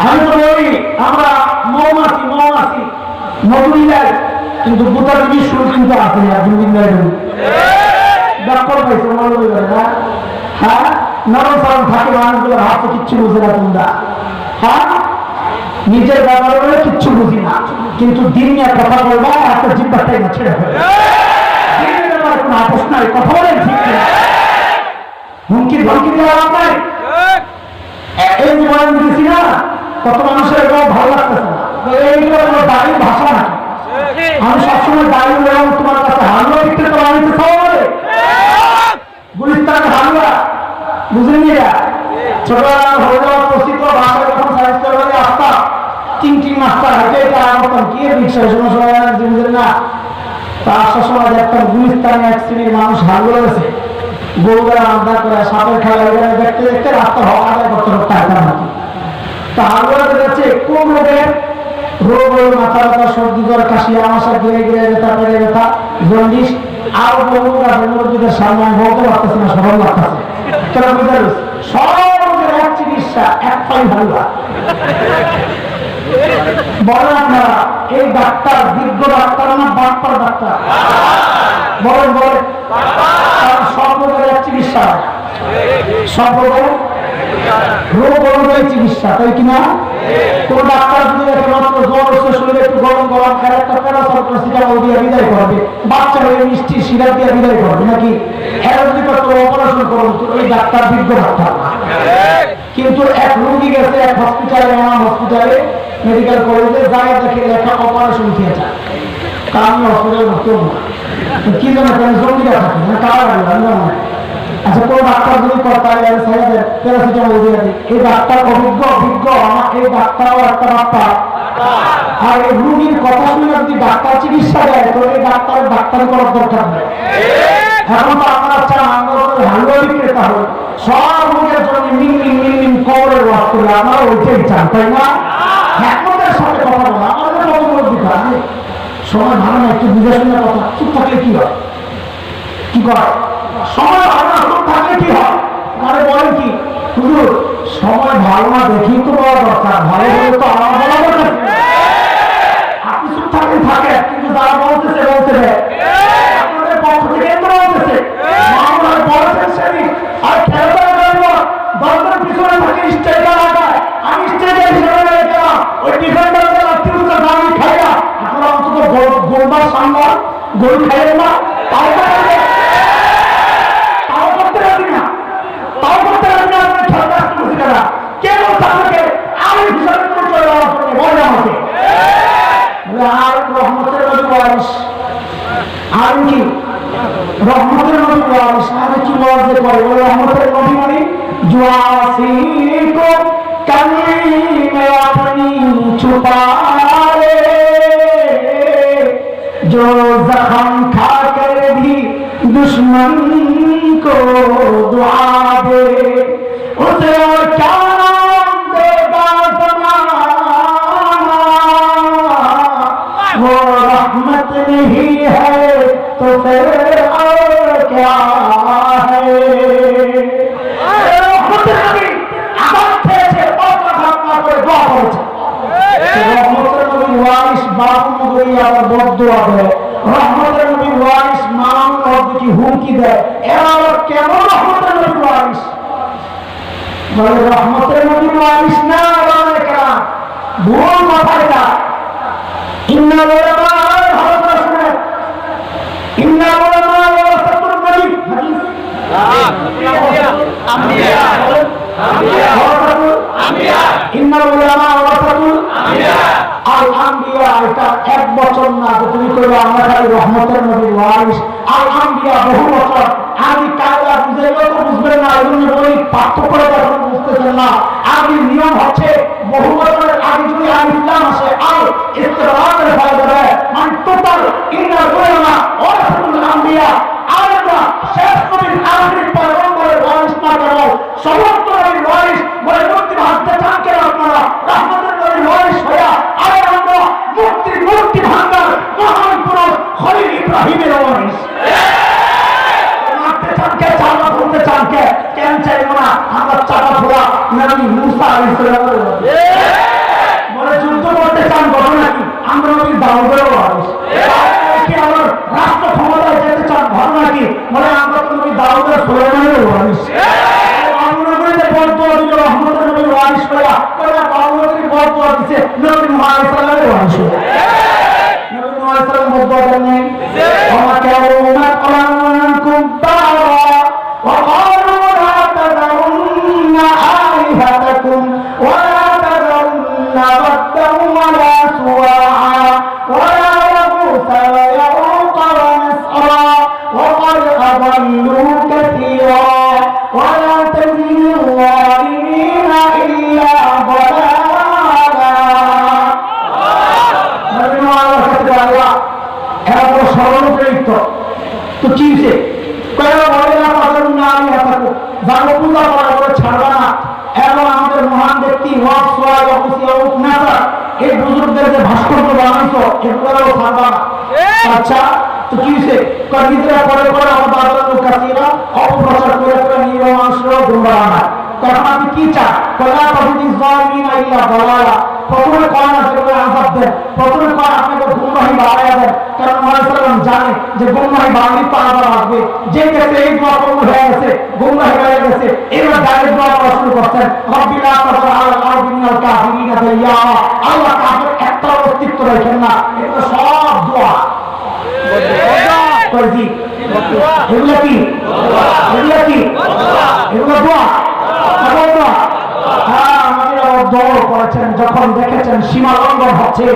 আমি তো বলি আমরা মৌমাছি মৌমাছি মধুই যায়, কিন্তু গোটা বিশ্ব কিন্তু আছে ডাক্তার পাইছে না। হ্যাঁ নরম সরম থাকে মানুষগুলো, হাত তো কিচ্ছু বুঝে না তোমরা। হ্যাঁ নিজের ব্যাপারে বলে কিচ্ছু বুঝি না, কিন্তু দিন নিয়ে কথা বলবা একটা জিব্বাটাই না ছেড়ে ফেলে, দিনের ব্যাপারে কোনো আপোষ নাই, কথা বলেন ঠিক না, হুমকি ধমকি দেওয়া নাই। এই যে বয়ান দিয়েছি না, কত মানুষের ভালো লাগতেছে না, এইগুলো কোনো দাঁড়িয়ে ভাষা নাকি? আমি সবসময় দাঁড়িয়ে বললাম তোমার কাছে হামলা বিক্রি তো আনতে খাওয়াবে গুলিস্তান হামলা, বুঝলেন এরা ছোটবেলা হয়ে যাওয়ার প্রস্তুত ভাষা যখন সাহিত্য আসতাম টিং টিং মাস্টার হাতে করতাম কি রিক্সায় সময় সময় বুঝলেন না, তার সবসময় দেখতাম গুলিস্তানে এক শ্রেণীর মানুষ হামলা গেছে, গরুরা আড্ডা করে সাপের খেলা দেখতে দেখতে রাস্তা হওয়া আদায় করতে করতে আসতাম নাকি। তা হামলা যাচ্ছে কোন রোগের রোগ হল মাথা ব্যথা, সর্দি জ্বর, কাশি, আমাশা, গিরে গিরে ব্যথা, পেটে ব্যথা, জন্ডিস, আরো বহু মুরগিদের সামনে আমি বলতে পারতেছি না, সরল লাগতেছে কেন বুঝতে সব রোগের এক চিকিৎসা এক পাই ভালো। বলেন আপনারা এই ডাক্তার বিজ্ঞ ডাক্তার না বাটপার ডাক্তার? বলেন বলেন, সব রোগের এক চিকিৎসা, সব রোগের রোগ অনুযায়ী চিকিৎসা, তাই কিনা? কোন ডাক্তার যদি একমাত্র জ্বর হচ্ছে শরীরে একটু গরম গরম খায় একটা প্যারাসিটামল দিয়ে বিদায় করবে, বাচ্চা হয়ে মিষ্টি সিরাপ দিয়ে বিদায় করবে নাকি? এরা যদি অপারেশন করুন তো এই ডাক্তার বিজ্ঞ ডাক্তার। কিন্তু এক রোগী গেছে এক হসপিটালে, আমার হসপিটালে মেডিকেল কলেজে যায়, দেখে লেখা অপারেশন থিয়েটার, কারণ হসপিটালে ভর্তি হবো কি জানো কেন জঙ্গিরা থাকে না কারা লাগবে আমি জানো না। আচ্ছা কোন ডাক্তার যদি প্যারাসিটামল দিয়ে দিই, এই ডাক্তার অভিজ্ঞ অভিজ্ঞ, আমার এই ডাক্তারও একটা ডাক্তার, আর এই রোগীর কথা শুনে যদি ডাক্তার চিকিৎসা দেয় তো এই ডাক্তারের ডাক্তারি করার দরকার নেই। এখন তো আপনারা চান আমরা হালুয়া বিক্রেতা হই, সব রোগের জন্য মিন কবরের ওয়াজ করে আপনারা ওইটাই চান, তাই না? একমতের সাথে কথা বলা আমাদের কত বড় বিকাশ, সময় ভালো না, একটু বুঝে শুনে কথা, চুপ থাকলে কি হয়, কি করে সময় ভালো না চুপ থাকলে কি হয়? আরে বলেন কি হুজুর, সময় ভালো না দেখি তো বলা দরকার, ভালো হলে তো আমার বলা দরকার। আপনি চুপ থাকলে থাকে, কিন্তু যারা বলতেছে বলতে দেয়, আপনাদের পক্ষ থেকে কেন্দ্র বলতেছে মামলার বলেছেন সেদিন, আর খেলাটা দরকার পিছনে থাকে স্ট্রাইকার আগায়, আমি স্ট্রাইকার হিসেবে গেলাম ওই ডিফেন্ডারদের আত্মীয়তা দামি খাইয়া, আপনারা অন্তত গোলবার সামনে গোল খাইলেন না, তাও করতে রাজি না, তাও করতে রাজি না, আপনি খেলতে আসতে বুঝি না, কেন তাদেরকে আমি হিসাবে চলে যাওয়ার জন্য বলে আমাকে আর রহমতের নবী বয়স আর কি রহমতের নবী ওয়ারিস আমি কি বলতে পারি বলে রহমতের নবী মানে जुआसी को कमरे में अपनी छुपा ले जो जख्म खाकर भी दुश्मन को दुआ दे उसे और क्या नाम देगा ज़माना वो रहमत नहीं है तो फिर और क्या है রহমতের নবী ওয়ারিস মান কি হুমকি দেয় এরা কেন রহমতের নবী ওয়ারিস বলে রহমতের নবী ওয়ারিস না ভুল কথা এটা ইন্না উলামা ইন্না উলামা ওয়ারাসাতুল নবী হাদিস আম্বিয়া আম্বিয়া আম্বিয়া ইন্না উলামা ওয়ারাসাতুল আম্বিয়া আল আম্বিয়া এটা এক বছর না তুমি কইলে আমরা খালি রহমতের নবী ওয়ারিস আল আম্বিয়া বহু বছর আমি কায়দা বুঝাইলেও তো বুঝবেন না এজন্য বলি পার্থক্য যখন বুঝতেছেন না আগে নিয়ম হচ্ছে বহু বছরের আগে যদি ইসলাম আসে আল ইসতিরামের ফায়দা দেয় মানে টোটাল ইন্না উলামা ওয়ারাসাতুল আম্বিয়া আলাদা শেষ নবীর আখরি পয়গম্বরের ওয়ারিস না কেন সমস্ত নবীর ওয়ারিস বলে মুক্তি ভাঙতে চান কেন আপনারা রহমতের নবীর ওয়ারিস হইয়া আরে আমরা মুক্তি ভাঙার মহান পুরুষ খলিল ইব্রাহিমের ওয়ারিস মারতে চান কে চালা করতে চান কে কেন চাইব না আমরা চালা ফোড়া নবী মুসা আলাইহিস সালামের বলে যুদ্ধ করতে চান বলো নাকি আমরা নবী দাউদের ওয়ারিস আমার রাষ্ট্র ক্ষমতায় যেতে চান ভালো নাকি বলে আমরা তো নবী দাউদের সুলাইমানের ওয়ারিস আমরা বলে বলতো রহমতের নবীর ওয়ারিস করা কইরা বাউলদের বলতো দিছে নবী মুহাম্মদ সাল্লাল্লাহু আলাইহি ওয়াসাল্লাম নবী মুহাম্মদ সাল্লাল্লাহু আলাইহি ওয়াসাল্লাম ওয়া কাউমা আলামকুম তারা ওয়া ক্বালু লা তাদাউন্না আলিহাতাকুম ওয়া লা তাদাউন্না রাদ্দান ওয়া লা সুওয়া ওয়া লা يغوث ويعوق ونسرا وقد أضلوا كثيرا ولا تزيد الظالمين إلا ضلالا نبي الله كتب الله এত সর্বপ্রেরিত তো কি হইছে কয়লা বলে না পাগল না আমি হাতাকো জানো পূজা করা করে ছাড়বা না এবং আমাদের মহান ব্যক্তি ওয়াস সোয়া ওয়াকুসিয়া উকনাতা এই বুজুর্গদের যে ভাস্কর্য বানাইছো এগুলোও ছাড়বা না আচ্ছা তো কি হইছে কবিরা পরে পরে আমাদের আল্লাহর কাসিরা অপপ্রচার করে নিয়ে মানুষরা গুমরাহ না তখন আপনি কি চান কলা কবিদি জালিমিন ইল্লা দালালা প্রথমে কোন আসলে আযাব দেন প্রথমে কোন আপনাকে গুমরাহি বাড়ায়া দেন কারণ মুহাম্মদ জানে যে গুমরাহি বাড়ালে তো আযাব আসবে যে ক্ষেত্রে এই দোয়া কবুল হয়ে গেছে গুমরাহি হয়ে গেছে এবার ডাইরেক্ট দোয়া করা শুরু করছেন রব্বিনা তাআলা আল আরদিনাল কাফিরিনা দাইয়া আল্লাহ কাফের একটা অস্তিত্ব রাখেন না এটা সব দোয়া করজি এগুলো কি এগুলো কি এগুলো দোয়া করেছেন যখন দেখেছেন সীমা লঙ্ঘন হচ্ছে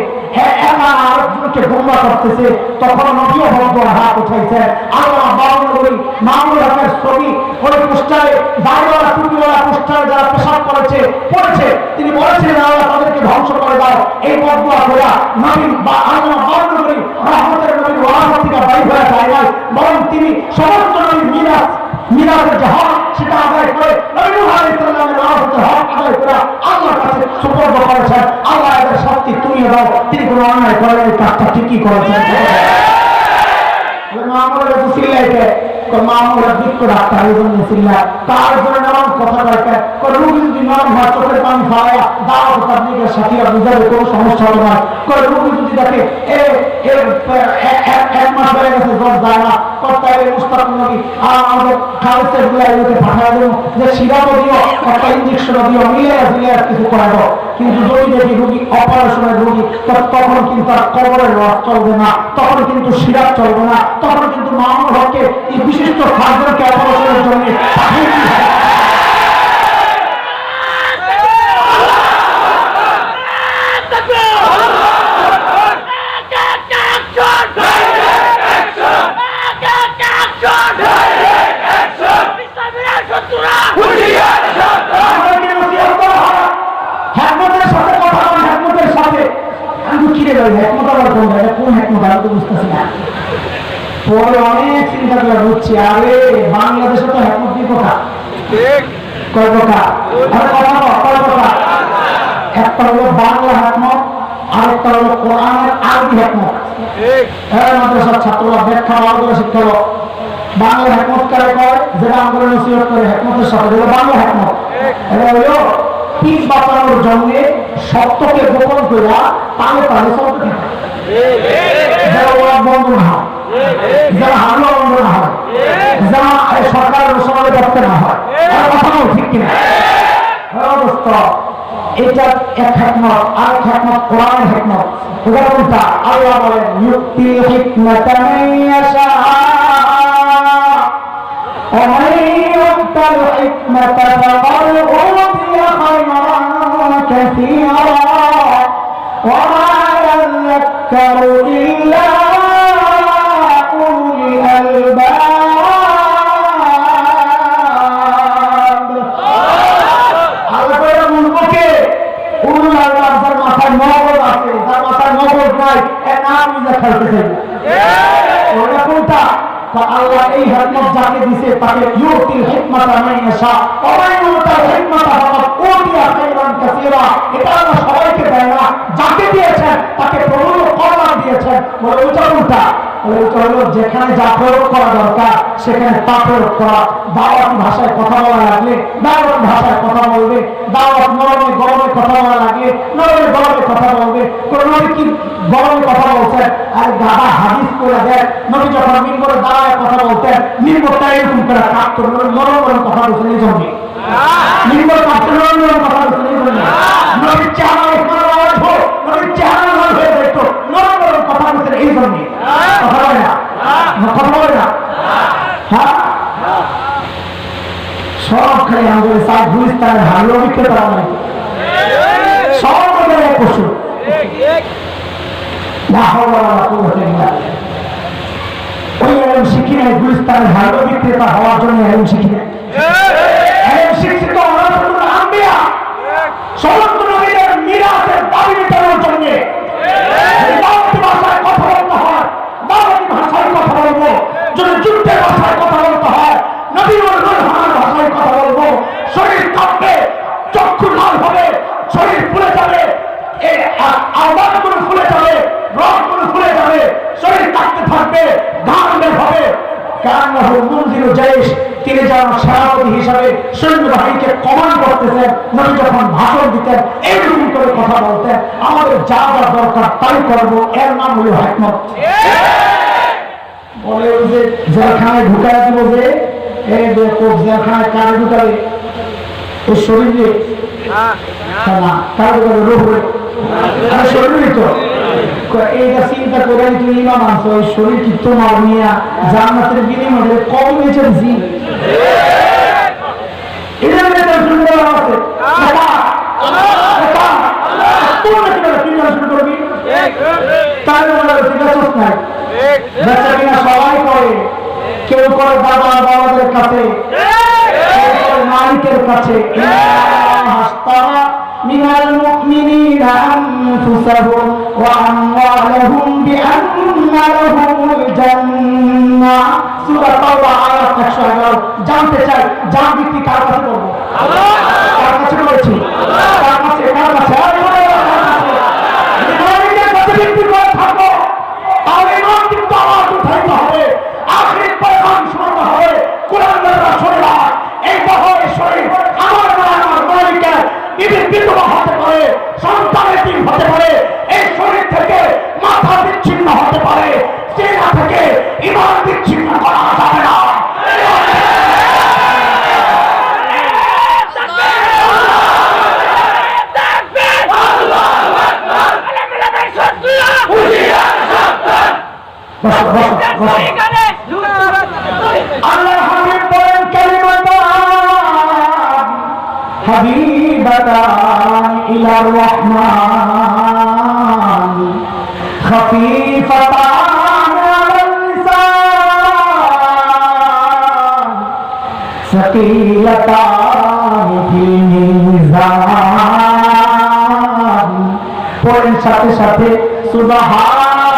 আরেকজনকে গুমরা করতেছে তখন নবীও বন্ধ হাত উঠাইছেন আল্লাহ বাউন্নবী মামুল হকের ছবি ওই পোস্টারে দাড়িওয়ালা টুপিওয়ালা পোস্টারে যারা পেশাব করেছে পড়েছে তিনি বলেছিলেন আল্লাহ তাদেরকে ধ্বংস করে দাও এই বদুয়া করে নবী বা আল্লাহ বাউন্নবী রহমতের নবী ওয়ারাসা থেকে বাইর হয়ে যায় নাই বরং তিনি সমস্ত নবীর মিরাজের যে হক সেটা আদায় করে নবী মুহাম্মদ সাল্লাল্লাহু আলাইহি ওয়াসাল্লামের হক আদায় করে আল্লাহর কাছে সুপর্দ করেছেন আল্লাহ এদের শক্তি তুমি দাও তিনি কোনো অন্যায় করেন এই কাজটা ঠিকই করেছেন মামুলের সিল্লাইকে মামুলের দিক ডাক্তার এই জন্য সিল্লা তার জন্য নাম কথা বলতে রোগী যদি নরম হয় চোখের পানি খাওয়া দাওয়াত তাবলীগের সাথীরা বুঝাবে কোনো সমস্যা হবে না রোগী যদি দেখে এক মাস হয়ে গেছে জ্বর যায় না কর্তায় মুস্তাক নবী আর আমাদের খালেসের গুলাইকে পাঠায় দেবো যে সিরাপ দিও একটা ইঞ্জেকশন দিও মিলে কিছু করে দাও কিন্তু যদি দেখি রোগী অপারেশনের রোগী তখন কিন্তু তার কবরের রস চলবে না তখন কিন্তু সিরাপ চলবে না তখন কিন্তু মামুল হককে এই বিশিষ্ট খাদ্যকে অপারেশনের জন্য Action! কোনটা, এটা কোন হেকমত আমি তো বুঝতেছি না। পরে অনেক চিন্তা করে বুঝছি, আরে বাংলাদেশে তো হেকমত কি কথা, কয় প্রকার, কয় প্রকার। একটা হলো বাংলা হেকমত, আরেকটা হলো কোরআনের আরবি হেকমত। মাদ্রাসার ছাত্ররা ব্যাখ্যা ভালো করে শিক্ষা হলো বাংলা হেকমত কারে কয়, যেটা আমাদের নসিহত করে হেকমতের সাথে, যেটা বাংলা হেকমত। এটা হলো পিস বাঁচানোর জন্য সত্যকে গোপন করে তালে তালে চলতে থাকে, যারা ওরা বন্ধ না হয়, যারা হামলা বন্ধ না হয়, যারা সরকারের সমাজে করতে না হয়। কথা বল ঠিক কিনা? এটা এক হেকমত, আরেক হেকমত কোরআনের হেকমত। উদাহরণটা আল্লাহ বলেন, ইউতিল হিকমাতা মান ইয়াশা ওয়া মান ইউতাল হিকমাতা ফাকাদ উতিয়া খায়রান কাসীরা ওয়া মা ইয়াযাক্কারু ইল্লা উলুল আলবাব। আল্লাহ এই হিকমত যাকে দিয়েছে তাকে ইউতিল হিকমাতা মান ইয়াশা ওয়া মান ইউতাল হিকমাতা ফাকাদ উতিয়া খায়রান কাসীরা। এটা আল্লাহ সবাইকে দেয় না, যাকে দিয়েছেন তাকে প্রভু কল্যাণ দিয়েছেন। বলে ওটা উল্টা, যেখানে যা প্রয়োগ করা দরকার সেখানে তা প্রয়োগ করা। দাওয়াতি ভাষায় কথা বলা লাগলে দাওয়াতি ভাষায় কথা বলবে, দাওয়াত নরমে গরমে কথা বলা লাগলে নরমে গরমে কথা বলবে। কোন নবী কি গরমে কথা বলছেন? আর গাদা হাদিস করে দেয়, নবী যখন মিম্বরে দাঁড়ায় কথা বলতেন মিম্বরটা এরকম করে কাঁপতো, নরম নরম কথা বলছেন এই জন্য। মিম্বর কাঁপতে নরম নরম কথা বলছেন এই জন্য। নবীর চেহারা নবীর চেহারা হয়ে যেত, নরম নরম কথা বলছেন এই জন্য। কথা বলে না, কথা বলে না। হ্যাঁ, সব খালি আমাদের সাত গুলিস্তানের হারিয়ে বিক্রেতা আমাদের সব এক পশু ওই এলম শিখি নাই, গুলিস্তানের হারিয়ে বিক্রেতা হওয়ার জন্য এলম শিখি নাই। এলম শিক্ষিত আম্বিয়া সমস্ত নবীদের মিরাসের দাবি মেটানোর জন্য ভাষায় কথা বলতে হয়, বাঙালি ভাষায় কথা বলবো, যদি যুদ্ধের ভাষায় কথা বলতে হয় নবীর ভাষায় কথা বলবো। শরীর কাঁপবে, চক্ষু লাল হবে, শরীর ফুলে যাবে, আওয়াজগুলো ফুলে যাবে, রথগুলো ফুলে যাবে, শরীর কাঁপতে থাকবে, ঘাম বের হবে। তিনি যেন সেনাপতি হিসাবে সৈন্যবাহিনীকে কমান্ড করতেছেন, নবী যখন ভাষণ দিতেন এইরকম করে কথা বলতেন, আমাদের যা যা দরকার তাই করবো, এর নাম হলো হিকমত। বলে যে জেলখানায় ঢুকাই দিব, যে এই যে জেলখানায় কারে ঢুকাবে, ওই শরীরে না কারে ঢুকাবে, রোহরে শরীরই তো। এইটা চিন্তা করে তুমি ইমাম আনছো, এই শরীর কি তোমার নিয়ে জান্নাতের বিনিময়ে কম বেঁচে দিছি? এটা শুরু করা আছে, শুরু করবি তাই নাই। বেচা কিনা সবাই করে, কেউ করে দাদা বাবাদের কাছে, কেউ করে মালিকের কাছে। من المؤمنين أنفسهم وأموالهم بأن لهم الجنة। সূরা তাওবা আয়াত 111। জানতে চাই জান বিক্রি কার কাছে করব? কার কাছে করেছি? কার কাছে? কার কাছে? মালিকের কাছে বিক্রি করে থাকো, তাহলে ইমান কিন্তু আবার উঠাইতে হবে, আখির পয়গাম শোনাতে হবে, কোরআন দ্বারা শোনা। এইটা হয় শরীর আমার মালিকের বিধবা হতে পারে, সন্তানের দিন হতে পারে, এই শরীর থেকে মাথা বিচ্ছিন্ন হতে পারে, চেনা থেকে ইমান বিচ্ছিন্ন করা যাবে না। আল্লাহ হাবিব বলেন কালিমাতান হাবিবাতান ইলার রহমান খফীফাতান আলাল লিসান সাকিলাতান ফিল মিজান। পড়েন সাথে সাথে সুবহান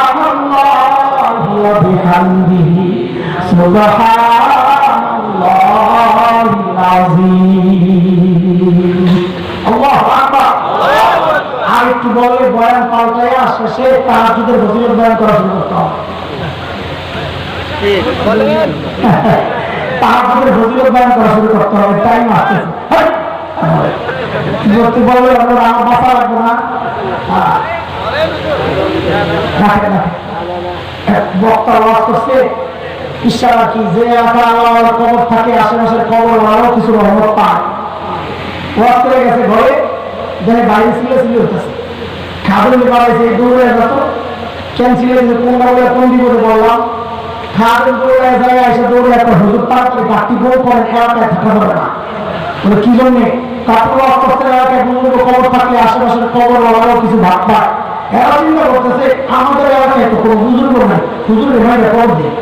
ওয়া বিহামদিহি সুবহানাল্লাহিল আযীম। আল্লাহু আকবার। আর একটু বলে বয়ান পাল্টায়া শেষে তাহাজ্জুদের ফজিলত বয়ান করা শুরু করতে হবে। তাহাজ্জুদের ফজিলত বয়ান করা শুরু করতে হবে, টাইম আসতেছে। যদি বলে আমরা আমার বাসা লাগবে না, বক্তা ওয়াজ করছে ইশারা কি যে এলাকার আল্লাহর কবর থাকে আশেপাশের কবর আরো কিছু রহমত পায়। ওয়াজ করে গেছে ঘরে, দেখে বাইরে ছিলে ছিলে হতেছে, খাদুল বাড়াইছে দৌড়ে যত ক্যান্সিলের কোন কোন বিপদে বললাম, খাদুল দৌড়ে জায়গায় এসে দৌড়ে একটা হুজুর তার গাছটি বউ করে খেলাটায় থাকা যাবে না। বলে কি জন্যে? কাপড় ওয়াজ করতে এলাকায় বন্ধুর কবর থাকলে আশেপাশের কবর আরো কিছু ভাগ পায়। এরা চিন্তা করতেছে আমাদের এলাকায় তো কোনো হুজুর নাই, হুজুরের ভাইরা কবর দেয়।